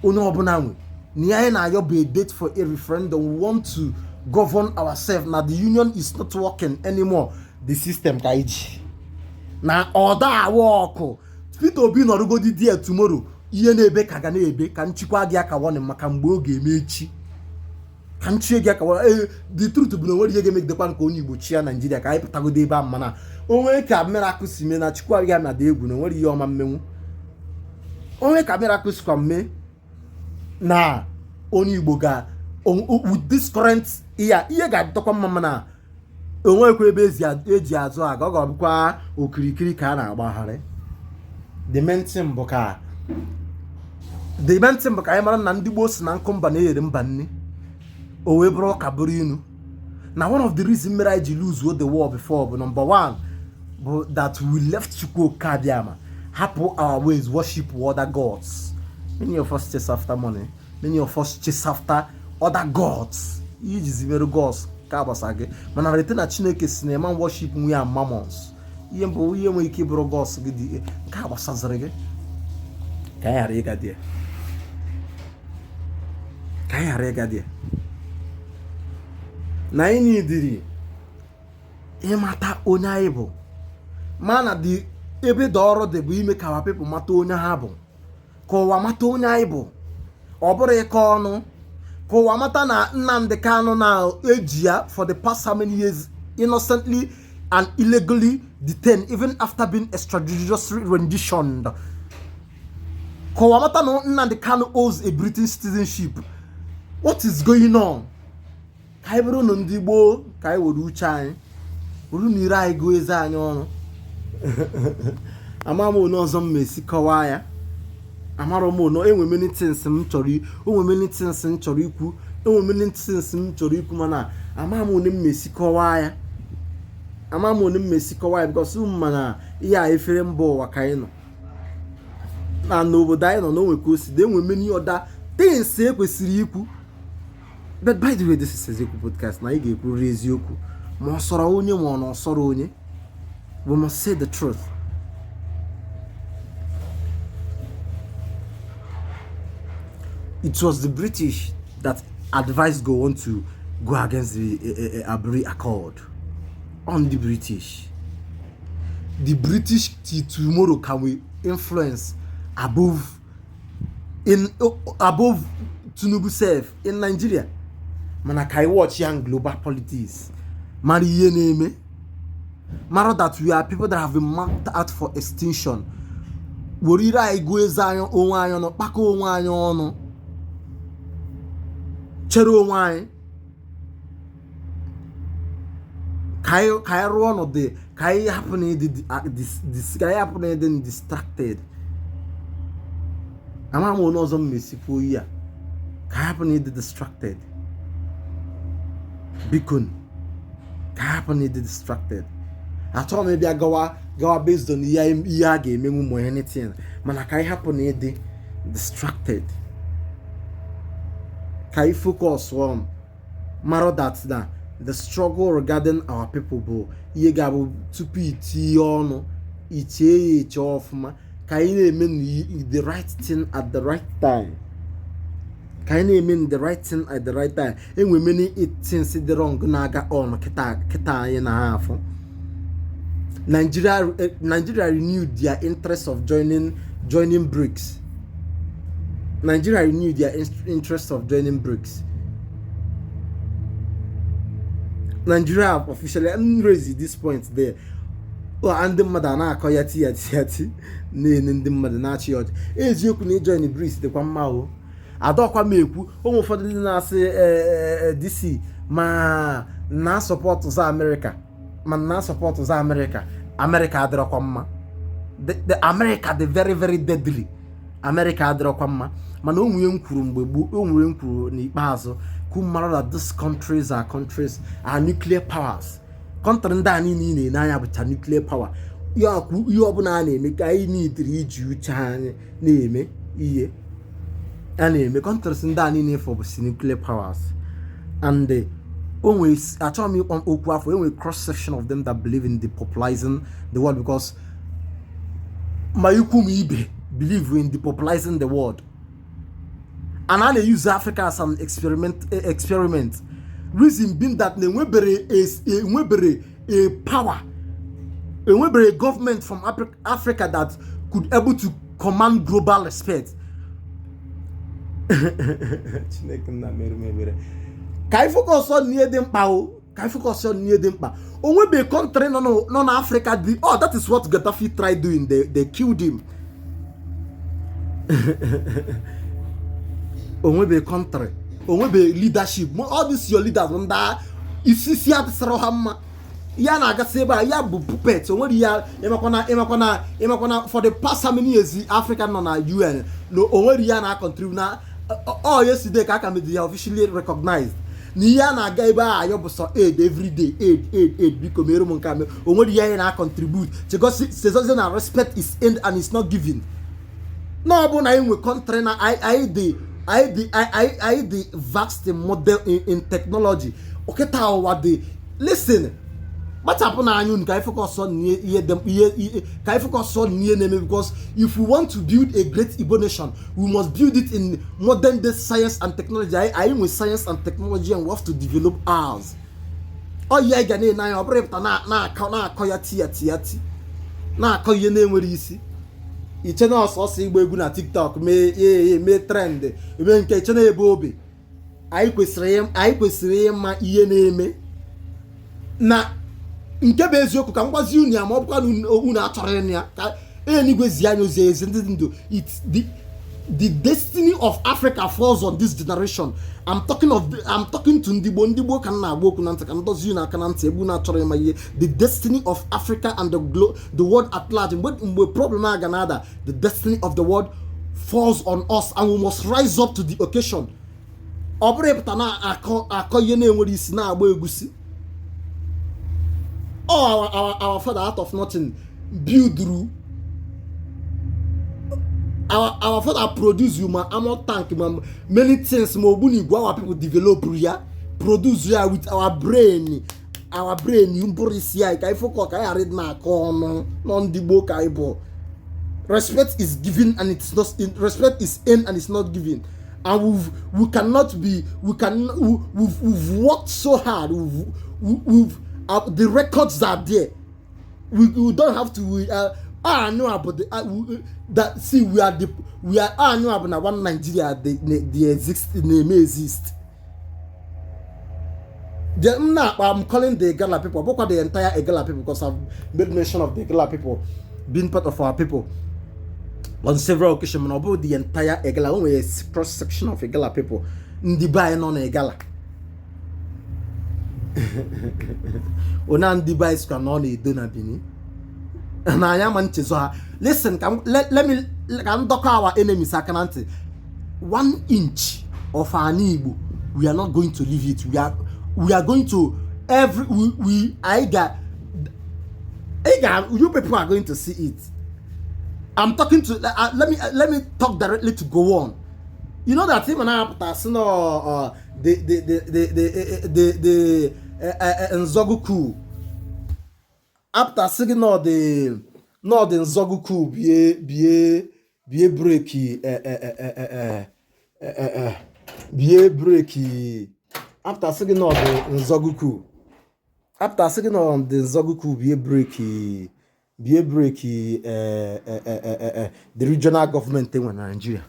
Ono obunawe. Niye na yo be a date for a referendum. We want to govern ourselves. Now the union is not working anymore. The system kaiji. Na oda work. Peter Obi no go di there tomorrow. Iye na ebe kaga na ebe ka nchikwa gi aka woni maka mgbe oge emechi. Ka nchie gi aka the truth bụ na we dey make the pan ka onye Igbo chia Nigeria ka anyị pụtagodo ebe amma na onwe ka miracle si me na chikwa gi na de egwu na nwere ihe ọma mmenwu. Onwe ka miracle si kwa me na onye Igbo ga with this current ihe ga adọkwa mma na onwe kwa ebe eji azụ aga ọ ga-abụkwa okirikiri ka a na-agbagharị. The main thing bụ ka anyị mara na ndị Igbo si na nkụ mba na-eyere mba nni o wee bụrụ ka bụrụ inu. Now one of the reasons mere I lose the war before but number one but that we left Chukwu Kadiama happen our ways worship other gods. Many of us chase after money. Many of us chase after other gods. Iji zimere gods ka abasage mana rete na Chineke si na man worship we and mammons. Ihe mbụ ihe nwe ike bụrụ gods gị dị ka abasazere gị ka ya rega die. Ka ya rega die. Na anyị diri ịmata onye anyị bụ mana dị ebe dị ọrụ dị bụ ime ka our people mata onye ha bụ ka ụwa mata onye anyị bụ ọ bụrụ ịkọ ọnụ ka ụwa mata na Nnamdi Kanu na eji ya for the past how many years innocently and illegally detained even after being extrajudicially renditioned. Ka ụwa mata na Nnamdi Kanu owes a British citizenship. What is going on? Ka anyị bụrụ ndị Igbo ka anyị were uche anyị bụrụ na ire anyị go eze anyị ọnụ. Ama m onye ọzọ m esi kọwaa ya. Amara m no enwe many things m chọrọ ikwu enwe many things m chọrọ ikwu mana ama m onye m esi kọwaa ya. Ama m onye m esi kọwaa ya because mana ihe a efere mba ụwa ka anyị nọ na n'obodo anyị nọ n'onwe ka o si enwe many other things ekwesịrị ikwu. But by the way, this is Ezeku podcast. Na ị ga-ekwu eziokwu ma ọ sọrọ onye ma ọ na ọsọrọ onye. We must say the truth. It was the British that advised Gowon to go against the Aburi Accord. On the British. The British till tomorrow can we influence above Tinubu self in Nigeria. Man, I can watch young global politics. Man, matter that we are people that have been marked out for extinction. Worira igwe zayon onwayon no pako onwayon no. Chero onwayon. Kai run of the kai happening this guy happening distracted. Ama mo no zo mesipo ya. Kai happening distracted. Bikun. Kai happening distracted. I thought maybe I go based on the game or anything. Man, I happen distracted. Can focus on matter that the struggle regarding our people bo ye gabo to pity on it off ma can you mean the right thing at the right time? Can you mean the right thing at the right time? And we many it things the wrong naga on kita in a half. Nigeria renewed their interest of joining BRICS. Nigeria renewed their interest of joining BRICS. Nigeria officially raised this point there. ndị mmadụ a na-akọ ya ti na-ene ndị mmadụ na-achị ọchị. Eziokwu na ịjoin bris dịkwa mma o, adọkwa m ekwu ụmụ ụfọdụ ndị na-asị DC ma na sọpọtụ za Amerịka, ma na sọpọtụ za Amerịka. Amerịka adịrọkwa mma, the America dị very very deadly. Amerịka adịrọkwa mma, mana o nwere m kwuru mgbe gboo, o nwere m kwuru n'ikpeazụ ka mara that these countries are nuclear powers. Kọntrị ndị a niile n'anya bụcha nuclear power. Ya ọkwu ihe ọbụla a na-eme ka anyị nidiri iji uche anyị na-eme ihe a na-eme. Kọntrịs ndị a niile fọ bụ si nuclear powers, and onwe achọghị m ịkpọ okwu afọ, enwe cross section of them that believe in depopulizing the world, because ma ikwu m ibe believe in depopulizing the world, and I use Africa as an experiment. Reason being that enwebere a power, enwebere a government from Africa that could able to command global respect. Chineke na mere ka I focus on near them power, ka I focus on near them power. Onwebe country no Africa. That is what Gaddafi tried doing. They killed him. Onwebe country, onwebe leadership. All these your leaders under isisi atisaro hamma. Ya na agasi eba ya bu puppet. Onwebe ya emakwana for the past how many years Africa no na UN. No onwebe ya na contribute na. Oh yesterday kaka me they officially recognized. Ni ya na aga ebe a yo so aid every day, aid biko meru mon kame. Onwebe ya na contribute. Because says na respect is end and it's not given. No, but I will country na I the vast model in technology. Okay, what the listen. What happened na can I focus on near them? Can I focus on near them? Because if we want to build a great Igbo nation, we must build it in modern day science and technology. I am with science and technology, and we have to develop ours. Oh yeah, gane na yo operate na koya tiati na koye na enwere isi. Iche na ọsọsọ igba egwu na TikTok mee trend eme nke iche na ebe obi. Anyị kwesịrị ịma ihe na-eme na nke bụ eziokwu. Ka ngwazi unu ya ma ọ bụkwa na unu achọrọ ya ka enigwe zi anya ozi ezi ndị ndụ. It's the destiny of Africa falls on this generation. I'm talking to Ndigbo ka na agba okwu na ntị ka ndozi unu aka na ntị egbu na achọrọ ịma ihe. The destiny of Africa and the world at large. Mgbe problem aga na ada, the destiny of the world falls on us, and we must rise up to the occasion. Ọ bụrụ ịpụta na akọ ihe na-enwere isi na agba egusi. Our father out of nothing build through. Our father produce human armor tank, many things. Our people develop here, produce here with our brain. Our brain, you read my respect is given and it's not. Respect is in and it's not given. And we've worked so hard. The records are there. We don't have to. I know about that. See, we are. I know about one Nigeria. They exist. They may exist. I'm calling the Igala people. But the entire Igala people, because I've made mention of the Igala people being part of our people on several occasions. About the entire Igala, only a cross section of Igala people. Ndiba non Igala. Ona Ndiba is canon e donabini. And I am anti. Listen, let me dock our enemies. I can't. 1 inch of our Igbo, we are not going to leave it. We are going to you people are going to see it. I'm talking to. Let me talk directly to go on. You know that him and I the Nzogu after singing all the Nzogu coup be breaky after singing all the Nzogu coup be breaky the regional government thing in Nigeria.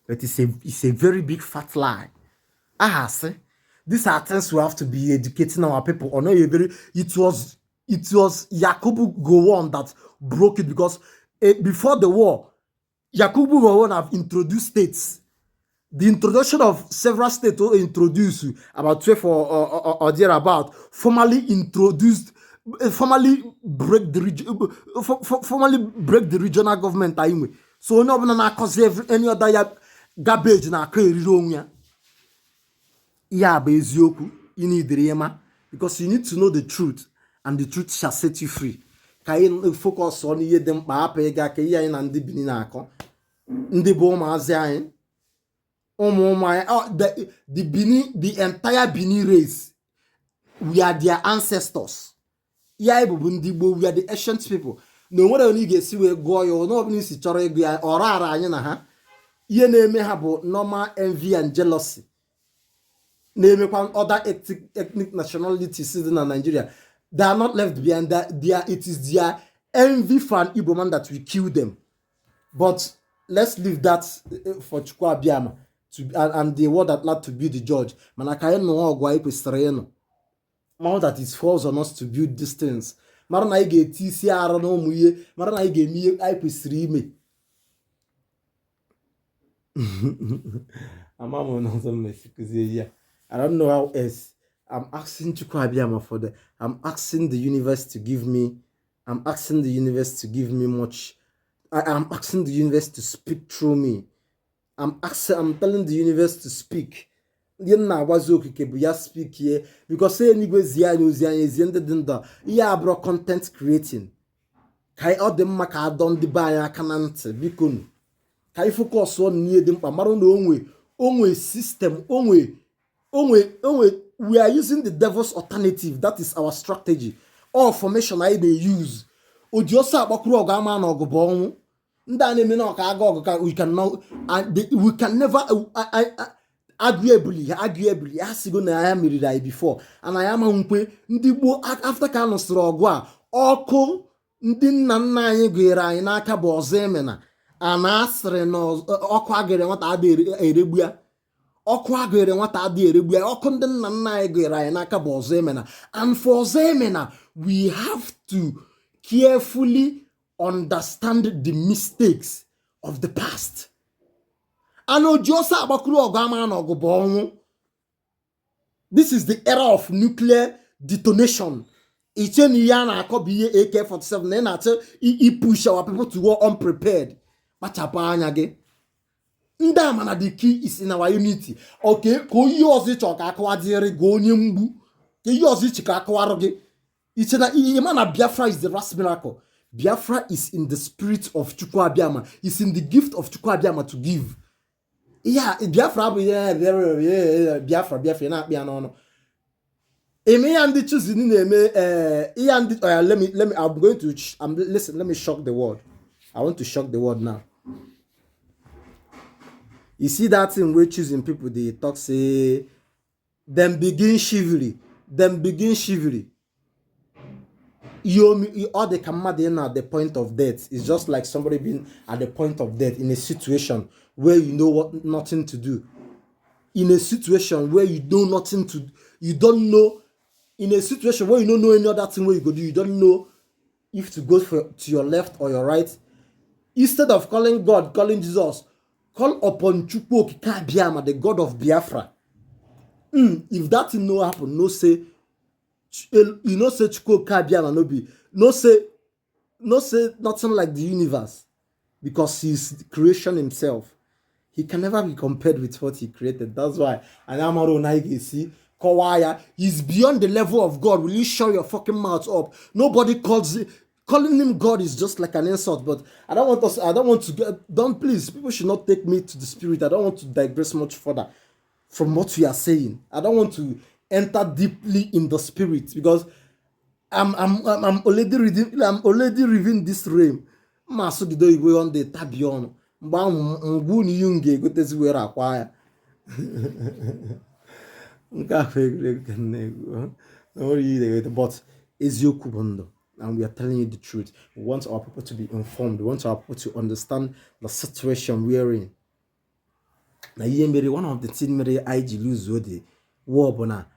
But it's a very big fat lie. I say these are things we have to be educating our people on. It was it was Yakubu Gowon that broke it, because before the war, Yakubu Gowon have introduced states. The introduction of several states were introduced about 12 or thereabout, formally introduced, formally break the regional government. So no one cause any other garbage na akeri onwe ya bụ eziokwu. You need the because you need to know the truth, and the truth shall set you free. Ka anyị focus on ihe dị mkpa, hapụ ịga ka ihe anyị na ndị Benin na-akọ, ndị bụ ụmụazị anyị. The Benin, the entire Benin race, we are their ancestors. Yeah, we are the ancient people. No matter when you get see where go, you know when you see chore go or rara anya na ha. Ye name have normal envy and jealousy. Name other ethnic nationalities in Nigeria. They are not left behind. It is their envy for an Igbo man that we kill them. But let's leave that for Chukwu Abịama. And the word that led to be the judge. Manakaye no ogwa ikwesireno. Now that it falls on us to build these things. Mara na ige tisi ara no muye. Mara na ige miye ikwesiri ime. I don't know how else. I'm asking Chukwu Abịama for the. I'm asking the universe to give me. I'm asking the universe to give me much. I'm asking the universe to speak through me. I'm telling the universe to speak. Speak here because say anyway bro content creating. Kai all them maka don the buy akanante bikonu. Kai focus on near them pamaro no onwe system onwe we are using the devil's alternative. That is our strategy. All formation I they use. Odiosa abakuru ogama na ogobon. We can now, we can never arguably I am married before, and I am after kind of struggle. Oko ndị nna nna anyị gwere anyị n'aka bụ ọzọ emena, a na-asịrị na ọkụ agịrị nwata adị eregbu ya. Ọkụ agịrị nwata adị eregbu ya. Ọkụ ndị nna nna anyị gwere anyị n'aka bụ ọzọ emena. And for ọzọ emena, we have to carefully understand the mistakes of the past. This is the era of nuclear detonation. AK-47 and push our people to war unprepared. The key is in our unity. Okay, Biafra is the last miracle. Biafra is in the spirit of Chukwu Abịama. It's in the gift of Chukwu Abịama to give. Yeah, Biafra, Biafra, not no. Let me shock the world. I want to shock the world now. You see that thing we're choosing people, they talk say, them begin chivalry. All the command at the point of death is just like somebody being at the point of death in a situation where you know nothing to do. In a situation where you know nothing to, you don't know. In a situation where you don't know any other thing where you go do, you don't know if to go to your left or your right. Instead of calling God, calling Jesus, call upon Chukwu Okike Abịama, the God of Biafra. If that thing no happen, no say. You know, say Chukwu Abịama no say nothing like the universe, because he's the creation himself. He can never be compared with what he created. That's why Anamaro Naigi see Kawaya, he's beyond the level of God. Will you shut your fucking mouth up? Nobody calling him God is just like an insult. But please, people should not take me to the spirit. I don't want to digress much further from what we are saying. I don't want to enter deeply in the spirit, because I'm already reading this realm. Maso gido igwe on the tabion. Mbu ni yunge gotezi wera akwaya. But ezioku bondo, and we are telling you the truth. We want our people to be informed. We want our people to understand the situation we are in. Now, one of the things I lose the war bona.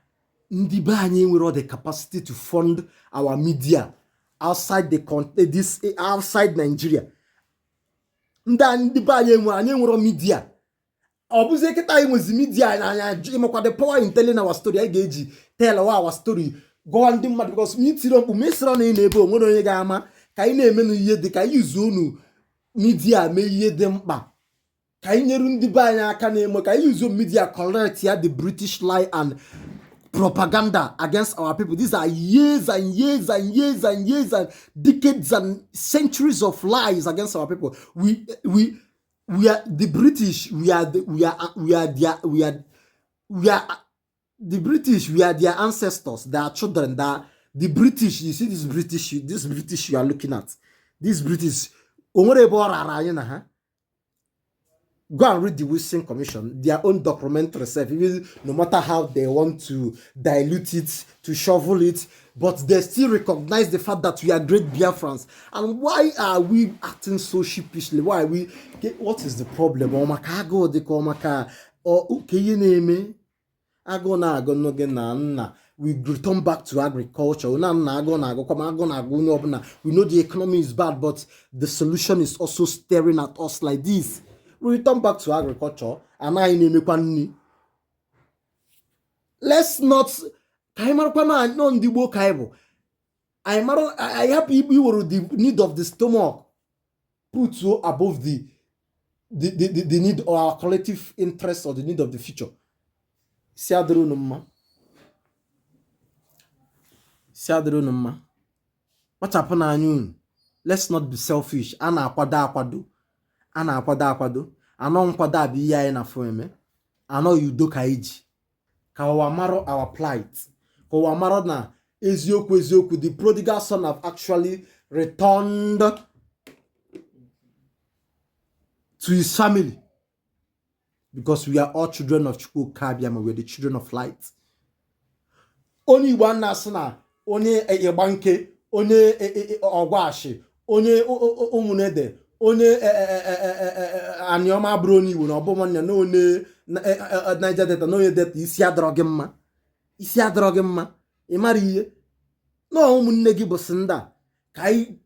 ndị be anyị nwere the capacity to fund our media outside the country, this outside Nigeria. Ndị be anyị nwere media. Ọ bụzie kịta anyị nwezi media anya ịmakwa the power in telling our story. Anyị ga-eji tell our story gụọ ndị mmadụ, because mitiri mkpu mesịrọ na ị na-ebe onwere onye ga-ama ka anyị na-eme n'ihe dị ka anyị zuo unu media mee ihe dị mkpa ka anyị nyere ndị be anyị aka na-eme ka anyị zuo media correct ya the British lie and propaganda against our people. These are years and years and years and years and decades and centuries of lies against our people. We are the British. We are the British. We are their ancestors. Their children. The British. You see this British you are looking at. This British. Go and read the Wilson Commission, their own documentary self, even no matter how they want to dilute it, to shovel it, but they still recognize the fact that we are great Biafrans. And why are we acting so sheepishly? Why are we? What is the problem? We return back to agriculture. We know the economy is bad, but the solution is also staring at us like this. We return back to agriculture and let's not I have people the need of the stomach put so above the need of our collective interest or the need of the future. What happened on you? Let's not be selfish. Ana akwado ano nkwado abi ya na fo eme ano yudo ka iji ka wa maro our plight ka wa maro na eziokwu the prodigal son have actually returned to his family, because we are all children of Chukwu Kabiama. We are the children of light. Only one nasana onye ebanke onye ogwashi onye umunede onye anioma broni wo na obomonne na one Niger Delta no yedeta isi adrogi mma imara ihe no umunne gi bo sinda kai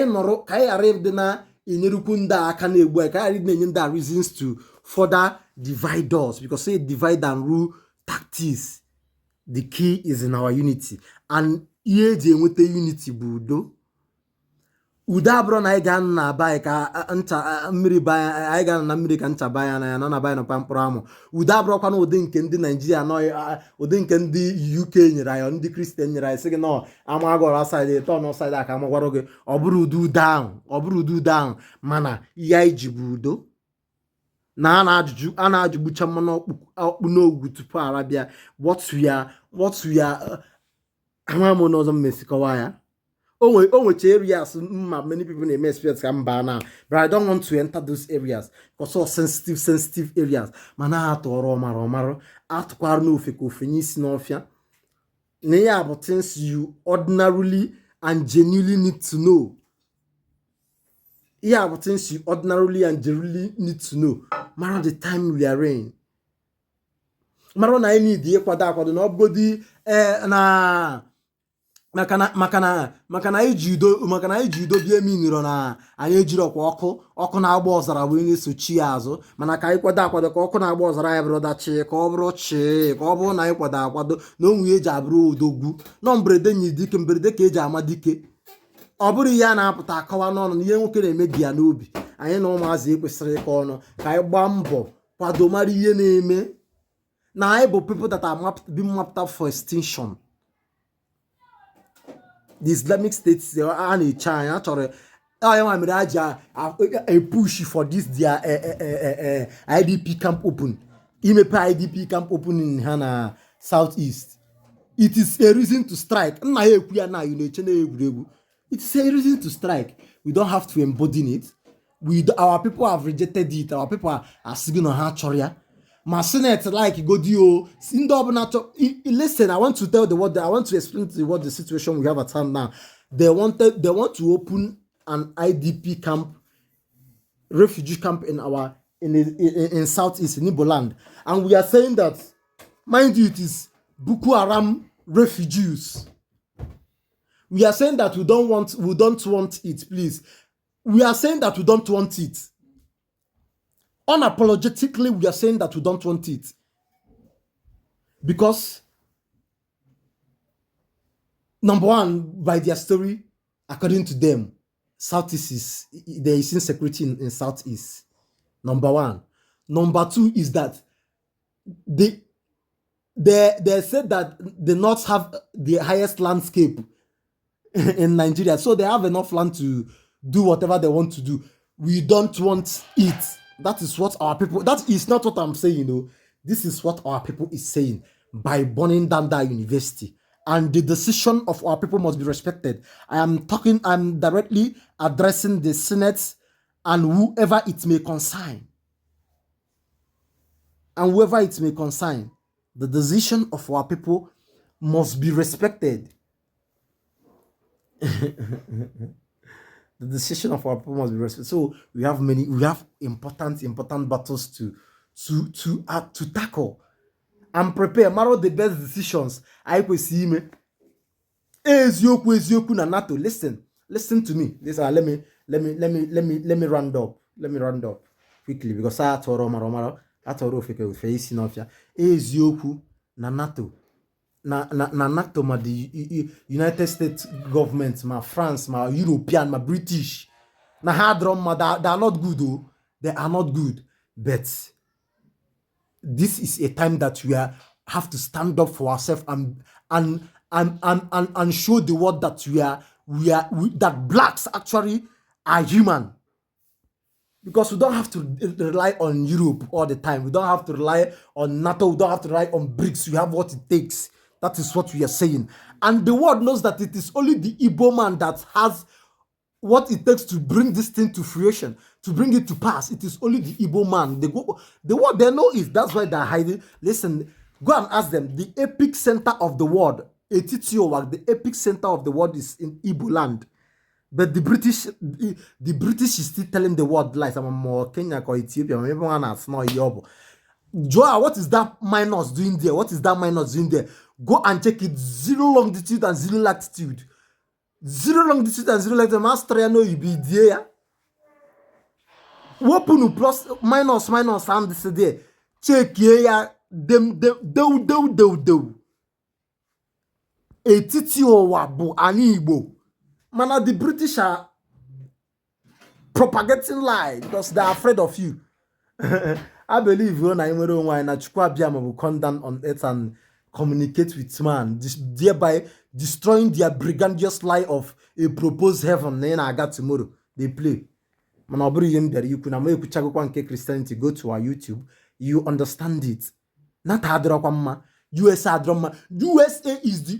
noro kai arrive na enyerukwu nda aka na egbu kai arrive na enye nda reasons to further divide us, because say divide and rule tactics. The key is in our unity, and ihe ji enwete unity bụ udo. Uda bro na ga na ba ka ncha mmiri ba anyị ga na mmiri ka ncha ba ya na ya na ba ya na pampro amu. Uda bro kwa na ụdị nke ndị Nigeria no ụdị nke ndị UK nyere ya, ndị Christian nyere ya, sị gị no ama agora side to no side aka amagwaro gị ọ bụrụ udo down mana ihe anyị ji bụ udo. Na ana ajụgbucha mmanụ ọkpụ n'ogwu tupu arabịa what we are amamo n'ọzọ mmesikowa ya. Onwecha areas many people na-eme experience ka mba na, but I don't want to enter those areas because of sensitive areas. Mana atọrọ ọmara atụkwara n'ofe ka ofenye isi n'ọfịa. Na ya bụ things you ordinarily and genuinely need to know. Yeah, but things you ordinarily and genuinely need to know. Mara the time we are in. Mara na any di kwado na obgodi na makana ijudo bia miniro na anyị ejiro kwa ọkụ na-agba ọzara wee na-esochi azụ, mana ka anyị kwado ka ọkụ na-agba ọzara ya bụrụ dachi ka ọ bụrụ chi ka ọ bụrụ na anyị kwado na onwe eji abụrụ odogwu no mberede nyi dike mberede ka eji ama dike. Ọ bụrụ ihe a na-apụta akọwa n'ọnụ na ihe nwoke na-emebi ya n'obi. Anyị na ụmụazị ekwesịrị ịkọ ọnụ ka anyị gbaa mbọ kwado mara ihe na-eme na anyị bụ people that are being mapped out for extinction. The Islamic State a na-eche anyị achọrọ onye nwa mere aja a push for this their IDP camp open, imepe IDP camp open in ha na southeast. It is a reason to strike. Nna ya ekwu ya na yu na-eche na egwuregwu. It's a reason to strike. We don't have to embody it. Our people have rejected it. Our people are singing on her choria. My Senate like Godio. Listen, I want to tell the world. I want to explain to the world the situation we have at hand now. They want to open an IDP camp, refugee camp in Southeast in Igbo land, and we are saying that, mind you, it is Boko Haram refugees. We are saying that we don't want it, please. We are saying that we don't want it. Unapologetically, we are saying that we don't want it. Because, number one, by their story, according to them, Southeast there is insecurity in Southeast. Number one. Number two is that they said that the North have the highest landscape in Nigeria, so they have enough land to do whatever they want to do. We don't want it. That is what our people, that is not what I'm saying, you know. This is what our people is saying by burning down that university. And the decision of our people must be respected. I'm directly addressing the Senate and whoever it may concern. And whoever it may concern, the decision of our people must be respected. The decision of our people must be respected. So we have important battles to tackle. I'm prepared. Maro the best decisions. I will see me. Ezioku na NATO. Listen to me. Let me round up. Let me round up quickly because I toro maro. I toro fike face inofia. Ezioku na NATO. Na NATO ma the United States government, ma France, ma European, ma British. Na hard drum ma they are not good though. They are not good. But this is a time that we have to stand up for ourselves and show the world that that blacks actually are human. Because we don't have to rely on Europe all the time. We don't have to rely on NATO. We don't have to rely on BRICS. We have what it takes. That is what we are saying. And the world knows that it is only the Igbo man that has what it takes to bring this thing to fruition, to bring it to pass. It is only the Igbo man. The world, they know is that's why they're hiding. Listen, go and ask them. The epic center of the world, the epic center of the world is in Igbo land. But the British is still telling the world lies. I'm more Kenya or Ethiopia. Everyone has no yobo. Joa, what is that minus doing there? What is that minus doing there? Go and check it. 0 longitude and 0 latitude. 0 longitude and 0 latitude. Master, no, you be there. Open plus minus and this there. Check here. Them do. Etitio wabu anibo. Man, the British are propagating lies because they are afraid of you. I believe when I will come down on earth and communicate with man, thereby destroying their brigandous lie of a proposed heaven. Then I got tomorrow. They play. Man, I'll bring you there. You can Christianity. Go to our YouTube. You understand it. Not Hadra USA drama. USA is the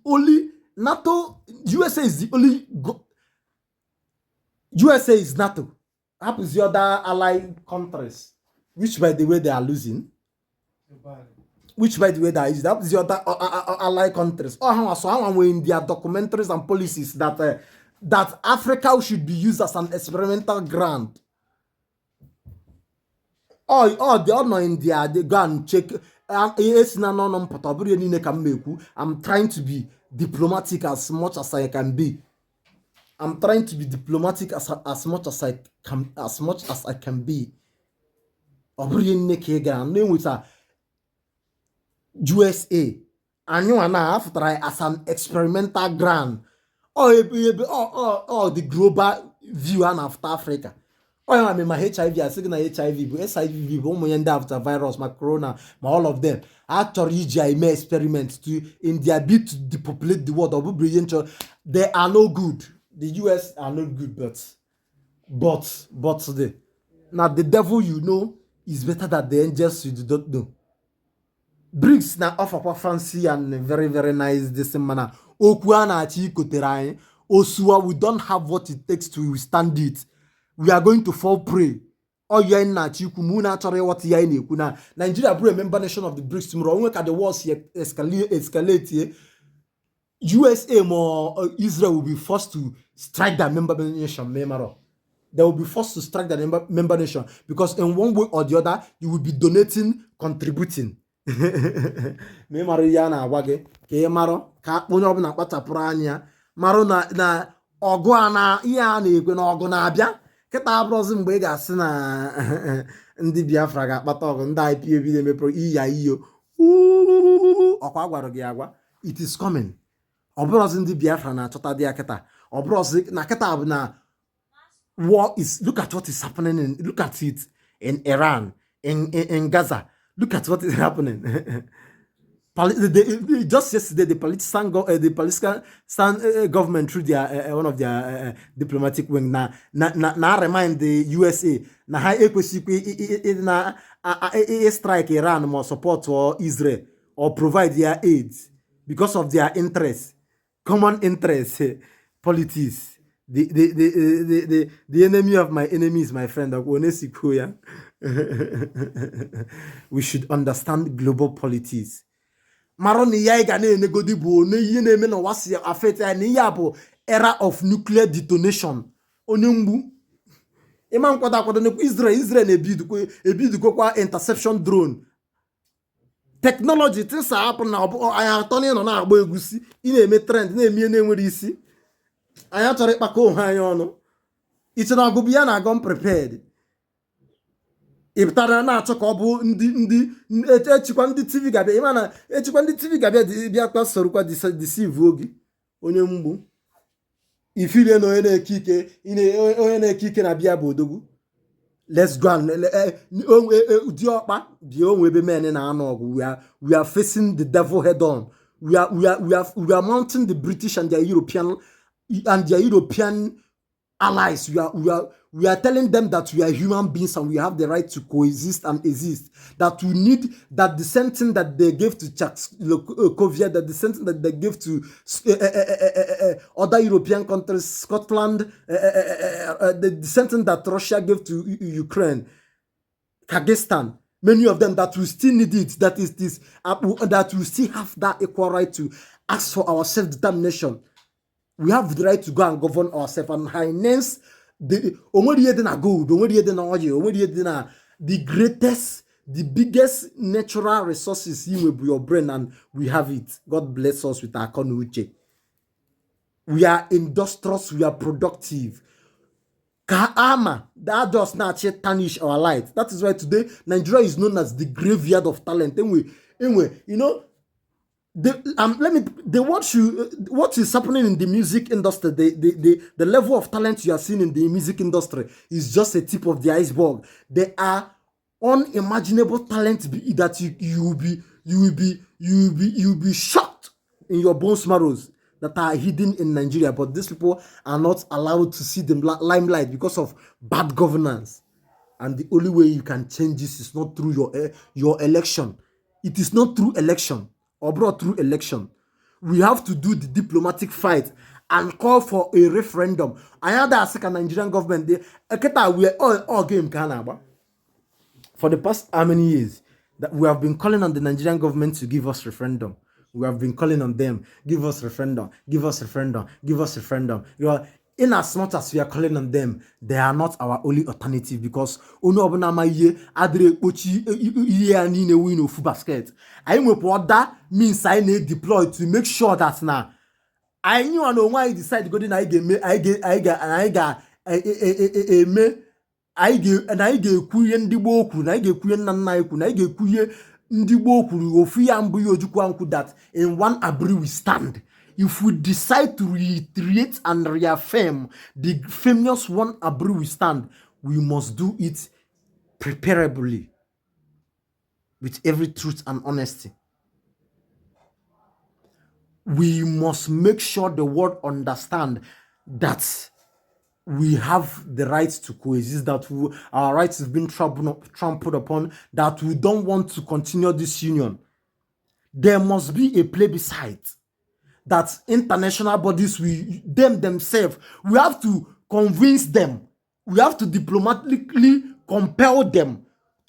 only NATO. USA is the only. USA is NATO. Happens the other allied countries, which by the way they are losing. Which by the way that is the other allied countries. Oh, so how in their documentaries and policies that Africa should be used as an experimental ground. Oh, they are not in there. They go and check. I'm trying to be diplomatic as much as I can be. I'm trying to be diplomatic as much as I can be. With a USA, and you and I have to try as an experimental ground. The global view and after Africa. I mean, my HIV, I think HIV, but SIV, but after virus, my corona, my all of them. Actually, I may experiment in their bid to depopulate the world. They are no good. The US are not good, but the devil you know is better than the angels you don't know. BRICS now offer fancy and very, very nice this manner. Osua, we don't have what it takes to withstand it. We are going to fall prey. Oh, you're in what Nigeria, a member nation of the BRICS tomorrow. Look at the wars here escalate here. USA or Israel will be forced to strike that member nation. They will be forced to strike that member nation because in one way or the other, you will be donating, contributing. ma ị mara ihe a na-agwa gị ka ị marụ ka onye ọbụla kpachapụrụ anya marụ na ọgụ a na ihe a na-ekwe na ọgụ na-abịa kịta abụrụzi mgbe ị ga-asị na ndị Biafra ga-akpata ọgụ ndị IPOB na-emepụrụ iya iyo ọkwa gwara gị agwa it is coming. Ọ bụrụzi ndị Biafra na-achọta dị ya kịta ọ bụrụzi na kịta bụ na war is look at what is happening look at it in Iran in Gaza. Look at what is happening. Just yesterday, the Palestinian government through their one of their diplomatic wing now remind the USA na ha ekwesịkwa na strike Iran more support or Israel or provide their aid because of their interest, common interest, politics. The enemy of my enemy is my friend. We should understand global politics. Maroni yaiga ne negodi bu ne yine me no wasi affect ya ne ya bu era of nuclear detonation. Onumbu. Imam kwada ne Israel na ebidu kwa interception drone. Technology things happen na aya toni no na agba egusi. Ina eme trend na eme na enwere isi. Anya chọrọ ịkpakọ onwe anyị ọnụ. Iche na ọgụ ya na agụ prepared. Ịpụtara na-achọ ka ọ bụ ndị echikwa ndị TV gabịa ịma na echikwa ndị TV gabịa bịa kwa sorokwa deceive oge onye mgbu ifile na onye na-eke ike na bịa bụ odogwu. Let's go and ụdị ọkpa bịa onwe ebe men na-anọ ọgụ. We are facing the devil head on. We are mounting the British and their European allies. We are telling them that we are human beings and we have the right to coexist and exist. That we need that the same thing that they gave to Czechoslovakia, that the same thing that they gave to other European countries, Scotland, the same thing that Russia gave to Ukraine, Kyrgyzstan. Many of them that we still need it. That is this. That we still have that equal right to ask for our self-determination. We have the right to go and govern ourselves and highness the greatest, the biggest natural resources with your brain, and we have it. God bless us with our konuche. We are industrious, we are productive. Kaama, that does not tarnish our light. That is why today Nigeria is known as the graveyard of talent. Anyway, you know, what is happening in the music industry, the level of talent you are seeing in the music industry is just a tip of the iceberg. There are unimaginable talent that you will be shocked in your bones marrows that are hidden in Nigeria, but these people are not allowed to see the limelight because of bad governance. And the only way you can change this is not through your election. It is not through election or brought through election. We have to do the diplomatic fight and call for a referendum. I had a second Nigerian government. We are all game Canada. For the past how many years that we have been calling on the Nigerian government to give us referendum. We have been calling on them, give us referendum, give us referendum, give us referendum. You know, in as much as we are calling on them, they are not our only alternative, because ono obuna maye adre pochi iye ani ne win of basket. I will put that means I need deploy to make sure that now I knew I know why I decided to go in. I get kuye ndi boku na I get kuye nana ku na I get kuye ndi boku ofi ambu ojukwu anku that in one abri we stand. If we decide to reiterate and reaffirm the famous one abri we stand, we must do it preparably with every truth and honesty. We must make sure the world understand that we have the right to coexist, that our rights have been trampled upon, that we don't want to continue this union. There must be a plebiscite that international bodies, themselves, we have to convince them, we have to diplomatically compel them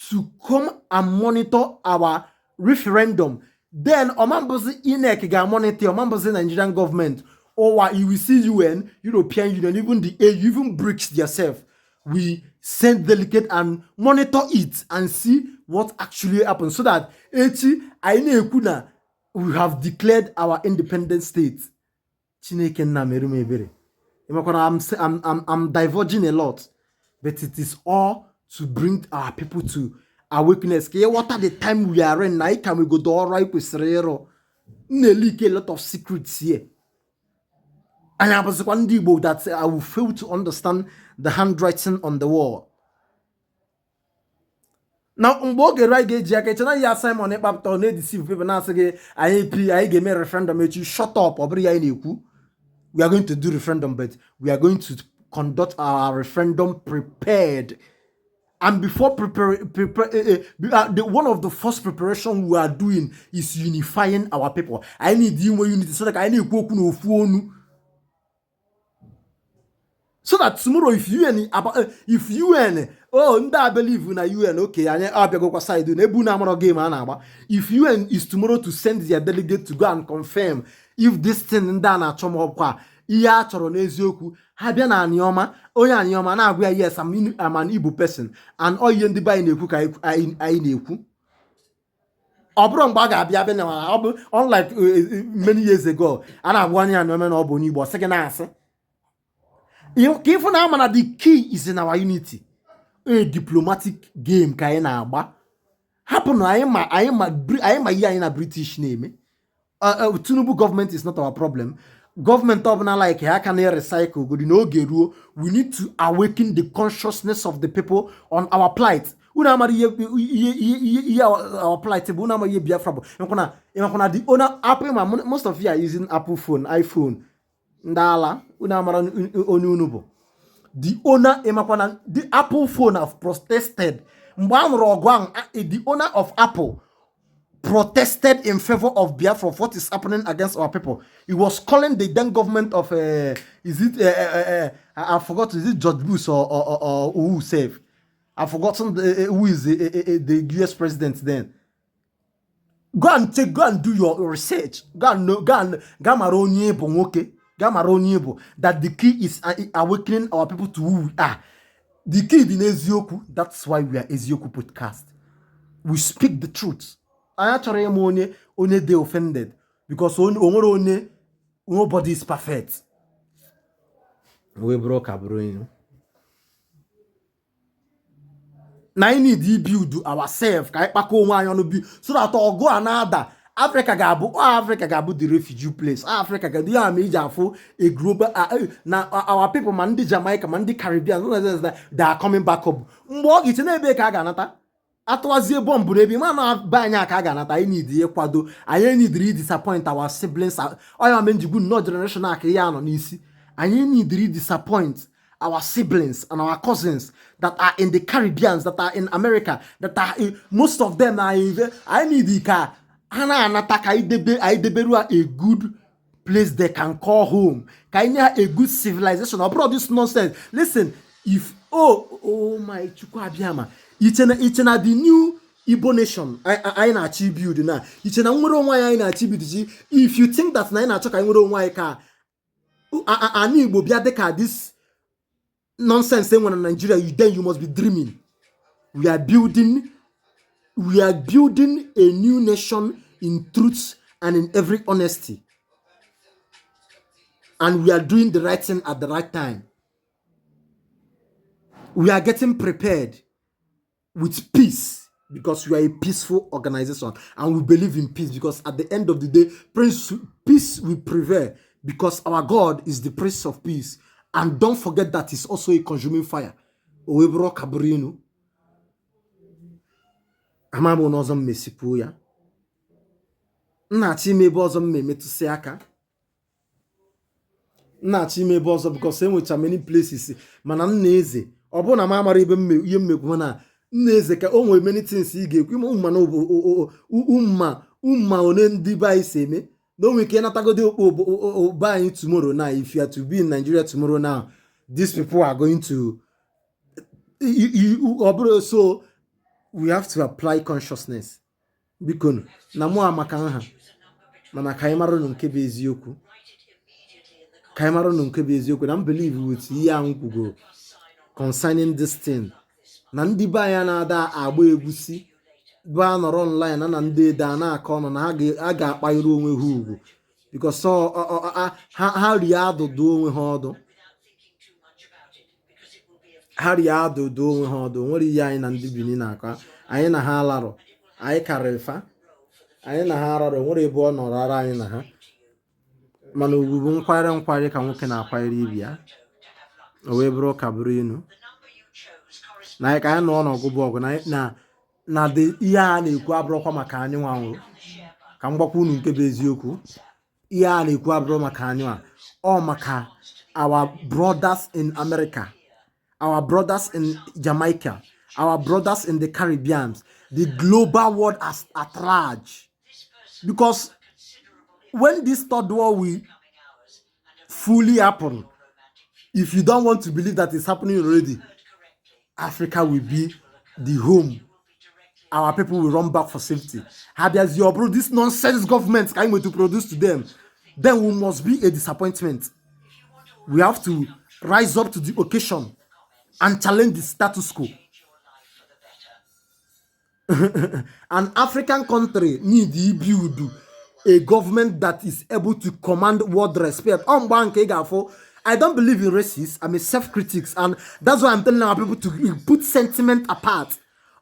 to come and monitor our referendum. Then Omambozi INEC ga monitor Omambozi Nigerian government, or you will see UN, European Union, even the EU, even BRICS themselves we send delegate and monitor it and see what actually happens, so that we have declared our independent state. I'm diverging a lot, but it is all to bring our people to awakeness. What are the time we are in now? Can we go to all right with Serero? Leak a lot of secrets here. And I was one Igbo that I will fail to understand the handwriting on the wall. Now, Mboge right Jackie, ya Simon Epapto, ne deceive people now say, I give me a referendum, you shut up, or we are going to do referendum, but we are going to conduct our referendum prepared. And before one of the first preparation we are doing is unifying our people. I need unity so that I need so that tomorrow if you and I believe in a UN, okay, if UN is tomorrow to send their delegate to go and confirm if this thing in Dana Chomokwa, iya choro n'eziokwu ha bịa na anioma onye anioma na-agwa ya yes I'm an Igbo person and oyi ndị be anyị na-ekwu ka anyị na-ekwu ọ bụrụ mgbe a ga-abịa bịa na ọ bụ unlike many years ago a na-agwa onye anioma na ọ bụ onye Igbo sị gị na-asị ka ịfụ na ama na the key is in our unity. A diplomatic game ka anyị na-agba hapụ na anyị ma ihe anyị na British na-eme. Tinubu government is not our problem. Government of na like how can they recycle good in oge ruo, we need to awaken the consciousness of the people on our plight. Our plight the owner Apple, most of you are using Apple phone, iPhone. Ndala the owner the Apple phone have protested. The owner of Apple protested in favor of Biafra of what is happening against our people. He was calling the then government of I forgot, is it George Bush or who saved? I've forgotten who is the US president then. Go and do your research. Go and that the key is awakening our people to who we are. The key in Ezioku, that's why we are Ezioku podcast. We speak the truth. I actually am only they offended because nobody is perfect. We broke our brain. Now I need to build ourselves. So that all go another. Africa gabu the refugee place. Africa gabu a global. Now our people mandi Jamaica, mandi Caribbean, they are coming back up. It's nebe kaganata. Atwazie bomb baby man banya kaganata. I need the Ecuador. I need to disappoint our siblings. I am in the good no generational Kayano Nisi. I need to disappoint our siblings and our cousins that are in the Caribbeans, that are in America, that are most of them are in. I need the car. A good place they can call home. A good civilization. Or this nonsense. Listen, if oh my Chukwabiyama, it's the new Igbo nation. I na achieve na. It's na nwere onwe I na achieve. If you think that na na choka nwere onwe ka ani Igbo bia deka this nonsense saying when in Nigeria, then you must be dreaming. We are building a new nation in truth and in every honesty. And we are doing the right thing at the right time. We are getting prepared with peace because we are a peaceful organization and we believe in peace because at the end of the day, peace will prevail because our God is the Prince of Peace. And don't forget that it's also a consuming fire. Owebro kaburinu. Amamo nozom mesipuya. Nachi mebozo memetusiaka. Nachi mebozo because which are many places. Manam neze. Obona mama ribe yemmekwana. Neze ka onwe many things ige. Umma no umma onendi ba iseme. No, we cannot go buying tomorrow now. If you are to be in Nigeria tomorrow now, these people are going to. So we have to apply consciousness. Because namu amakanha, mana kaimaro nunkebe ezioku. Kaimaro nunkebe ezioku. Don't believe with young go. concerning this thing. Na ndị be anya na-ada agba egwusi bụ anọrọ online na ndị ede a na-akọ ọnụ na ha ga-akpanyere onwe ha ugwu because ha rie adụdụ onwe ha ọdụ. Ha rie adụdụ onwe ha ọdụ. Nwere ihe anyị na ndị Benin na-akọ. Anyị na ha alarọ. Anyị karịrị fa. Anyị na ha ararọ. Nwere ebe ọ nọrọ ara anyị na ha. Mana ugwu bụ nkwanyere ka nwoke na-akwanyere ibe ya. O wee bụrụ ka bụrụ inu. Na anyị ka anyị nọ n'ọgụ bụ ọgụ na ihe a na-ekwu abụrụkwa maka anyị nwa nwụrụ. Ka m gbakwa unu nke bụ eziokwu. Ihe a na-ekwu abụrụ maka anyị nwa. Ọ maka our brothers in America, our brothers in Jamaica, our brothers in the Caribbean, the global world at large. Because when this third war will fully happen, if you don't want to believe that it's happening already, Africa will be the home. Our people will run back for safety. As you bro, this nonsense government are going to produce to them, then we must be a disappointment. We have to rise up to the occasion and challenge the status quo. An African country need to build a government that is able to command world respect. I don't believe in racists. I'm a self-critic, and that's why I'm telling our people to put sentiment apart.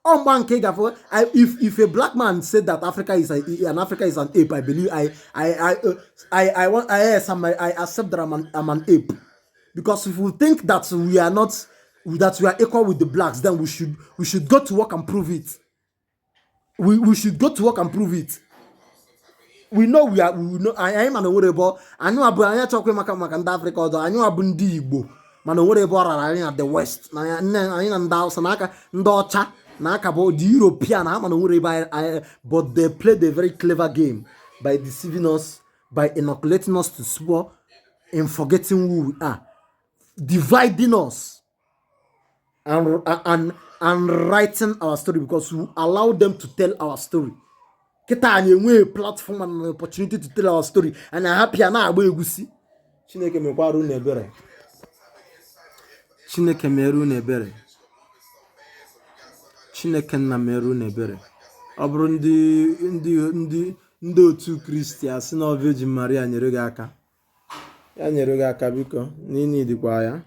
If a black man said that Africa is an ape, I believe I accept that I'm an ape. Because if we think that we are equal with the blacks, then we should go to work and prove it. We should go to work and prove it. We know we know. I am an honorable. I know I'm talking about Africa. I know I'm Igbo. Man, honorable at the West. I am Sanaka, Ndocha, Nakabo, the European. I'm an honorable. But they played a very clever game by deceiving us, by inoculating us to swore, and forgetting who we are, dividing us, and writing our story because we allow them to tell our story. Kita anyị enwe platform and an opportunity to tell our story, and I'm happy na agba egusi. Chineke mekwaru na ebere. Chineke meru na ebere. Chineke na meru na ebere. Ọ bụrụ ndị otu Kristi si na Virgin Maria nyere gị aka. Ya nyere gị aka biko, nini dịkwa ya.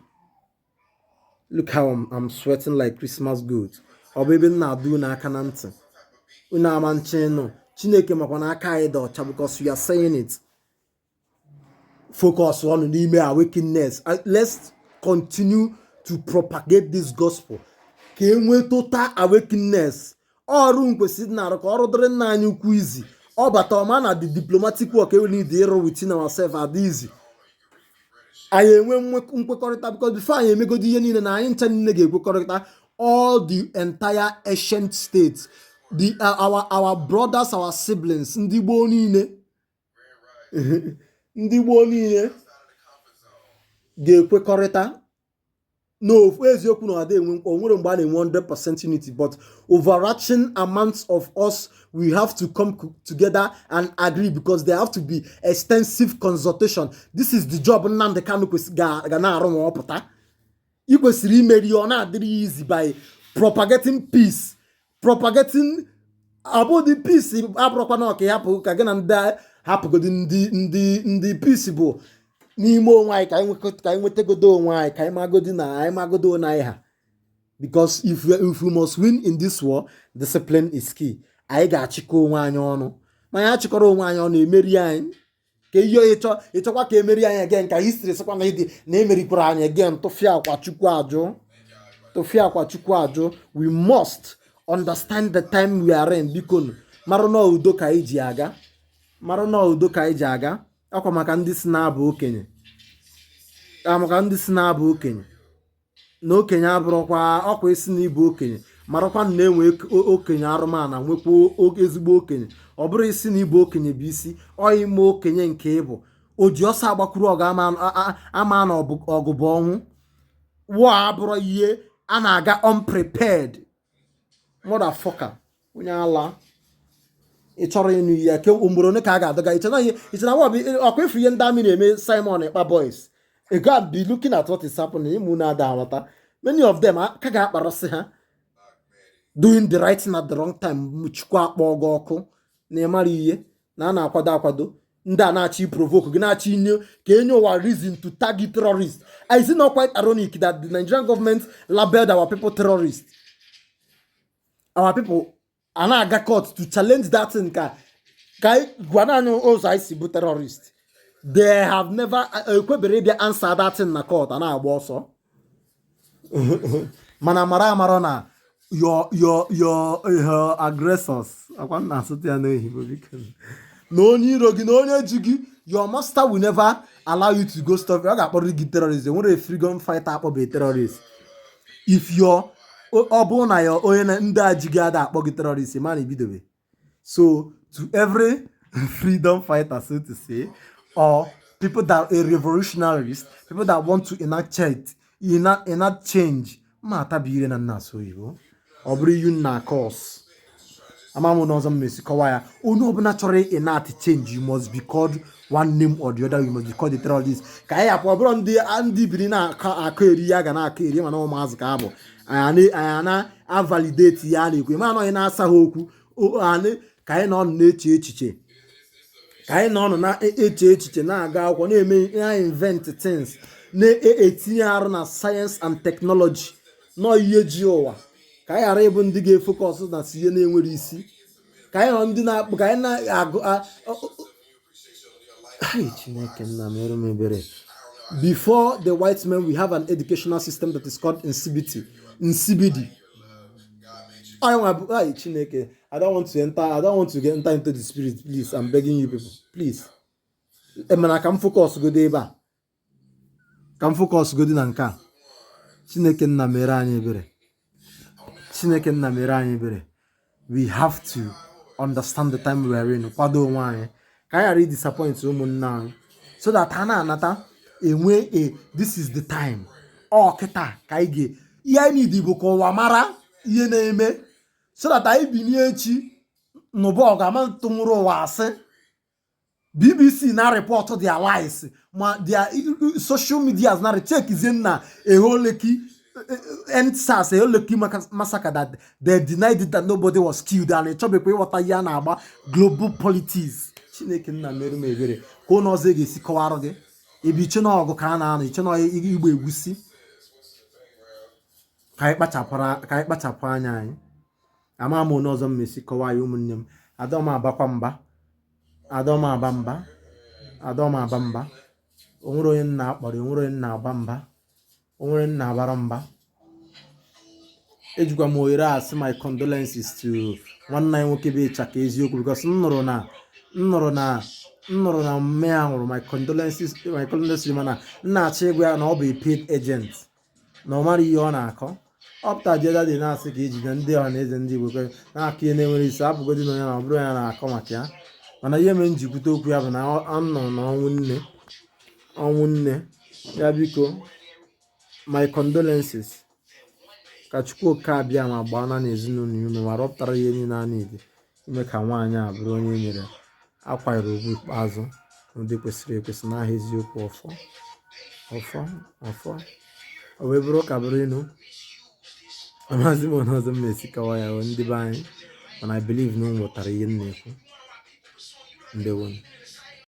Look how I'm sweating like Christmas goods. Ọ bụ ebe nna adu na aka na ntị. Unu amanchino. Chineke makwa na aka anyị dị ọcha because we are saying it. Focus on the email awakeness. Let's continue to propagate this gospel. Ka enwe total awakeness. Ọrụ nkwesịrị na arụ ka ọrụ dịrị nna anyị ukwu izi. Ọ bata ọma na the diplomatic work we need to do within ourselves are easy. Anyị enwe nkwekọrịta because before anyị emegodi ihe niile na anyị ncha niile ga-ekwekọrịta all the entire ancient states. Our brothers, our siblings, ndị Igbo niile ga-ekwekọrịta no eziokwu na ada enwe onwere mgbe a na-enwe 100% unity, but overarching amounts of us we have to come together and agree because there have to be extensive consultation. This is the job Nnamdi Kanu ga na-arụ ma ọ pụta. I kwesịrị imeri ọ na-adịrị easy by propagating peace. Propagating about the peace abụrụkwa na ọka hapụ ka gị na ndị hapụgodi ndị peace bụ n'ime onwe anyị ka anyị nwetagodo onwe anyị ka anyị magodo na anyị ha. Because if we must win in this war, discipline is key. Anyị ga-achịkọ onwe anyị ọnụ ma ya achịkọrọ onwe anyị ọnụ emeri anyị ka ihe ịchọkwa ka emeri anyị again ka history sịkwa na ịdị na emerikwara anyị again tụfịa akwa Chukwu ajụ. We must understand the time we are in. Biko mara na udo ka anyị ji aga. Akwa maka ndị si na-abụ okenye. Na okenye abụrụkwa ọkwa isi na ịbụ okenye. Marakwa na enwe okenye arụmana nwekwa ezigbo okenye. Ọ bụrụ isi na ịbụ okenye bụ isi. Ọ ime okenye nke ịbụ. O ji ọsọ agbakwuru ọgụ ama na ọgụ bụ ọnwụ. War abụrụ ihe a na-aga unprepared. Motherfucker. Onye ala. Ị chọrọ ịnụ ihe ke ugboro one ka a ga-adọga ichena ọkwa ifu ihe ndị amị na-eme Simon Ekpa boys. You gotta be looking at what is happening. Ịmụ na-ada amata many of them ka ga-akparasị ha doing the right thing at the wrong time, mchukwa akpọ ọgụ ọkụ na ịmara ihe na a na-akwado akwado ndị a na-achị provoke gị na-achị inye ka enye ụwa reason to target terrorists. Is it not quite ironic that the Nigerian government labeled our people terrorists? Our people are na-aga court to challenge that thing ka gwananụ ụzọ anyị si bụ terrorist. They have never ekwebere bịa answer that thing na court a na-agba ọsọ mana mara amara na your aggressors akwa na asụtụ ya n'oyibo biko na onye iro gị na onye ji gị, your master will never allow you to go stop. Ọ ga-akpọrọ gị terrorist. Enwere freedom fighter akpọbe terrorist. If ọ bụ na ya onye ndị a ji gị ada akpọ gị terrorist, man ibidobe. So to every freedom fighter, so to say, or people that are revolutionaries, people that want to enact change, mata bire na nnaso oyibo ọ bụrụ iyu na cause amamụ n'ọzọ mmesi kọwa ya onye ọbụla chọrọ enact change, you must be called one name or the other. You must be called the terrorist. Ka anyị apụ ọ bụrụ ndị biri na-akọ eri ya ga na-akọ eri mana ụmụazụ ka abụ anyị na-avalidate ya na-ekwe ma anọghị na-asa ha okwu ka anyị nọ na-eche echiche ka anyị nọ na-eche echiche na-aga akwụkwọ na-invent things na-etinye arụ na science and technology nọ ihe ji ụwa ka anyị ghara ịbụ ndị ga-efokọs na ihe na-enwere isi ka anyị nọ ndị na-akpụ ka anyị na-agụ Chineke nna mere m ebere. Before the white men, we have an educational system that is called insibidi. Chineke, I don't want to enter into the spirit, please. I'm begging you people, please. Emana ka m focus go ebe a. Ka m focus go na nke a. Chineke nna mere anyị ebere. Chineke nna mere anyị ebere. We have to understand the time we are in. Kwado onwe anyị. Ka anyị ghara disappoint ụmụnne anyị. So that ha na-anata enwe this is the time. Kịta ka anyị ga ihe anyị need bụ ka ụwa mara ihe na-eme. So that anyị binye echi n'ụbọ ga-ama ntụnwụrụ ụwa asị. BBC na report their lies. Ma their social medias na check izen na eholeki NSAS eholeki massacre that they denied it that nobody was killed and chọbekwa ịghọta ya na agba global politics. Chineke nna mere m ebere ka ụnọ ọzọ ga-esi kọwarụ gị ebe iche na ọgụ ka a na-anọ iche na igbo egwusi ka anyị kpachapụ anya anyị. Ama m onye ọzọ mmesi kọwa ya ụmụnne m. Adọm abakwa mba, adọm aba mba, adọm aba mba. Onwere onye nna akpọrọ, onwere onye nna aba mba, onwere nna abara mba. Ejikwa m ohere asị my condolences to nwanne anyị nwoke bụ ịchaka eziokwu because m nụrụ na mme ya nwụrụ. My condolences mana nna achọ ịgwa ya na ọ bụ a paid agent na ọ mara ihe ọ na-akọ. Ọ pụta jeda dị na-asị ka ejide ndị ọha na eze ndị Igbo kwe na-akọ ihe na-enwere isi abụgodị na onye na ọ bụrụ ya na-akọ maka ya. Mana ihe mere njikwute okwu ya bụ na ọ nọ n'ọnwụ nne ya. Biko my condolences. Ka Chukwu oke abịa ma gbaa na ezinụlọ ume ma rọpụtara ihe niile a niile ime ka nwaanyị a bụrụ onye nyere akwanyere ugwu ikpeazụ n'ụdị kwesịrị ekwesị n'aha eziokwu. ọfọ o wee bụrụ ka bụrụ inu amazi m onye ọzọ m na-esikawa ya ndị be anyị mana I believe na m ghọtara ihe m na-ekwu. Ndewo.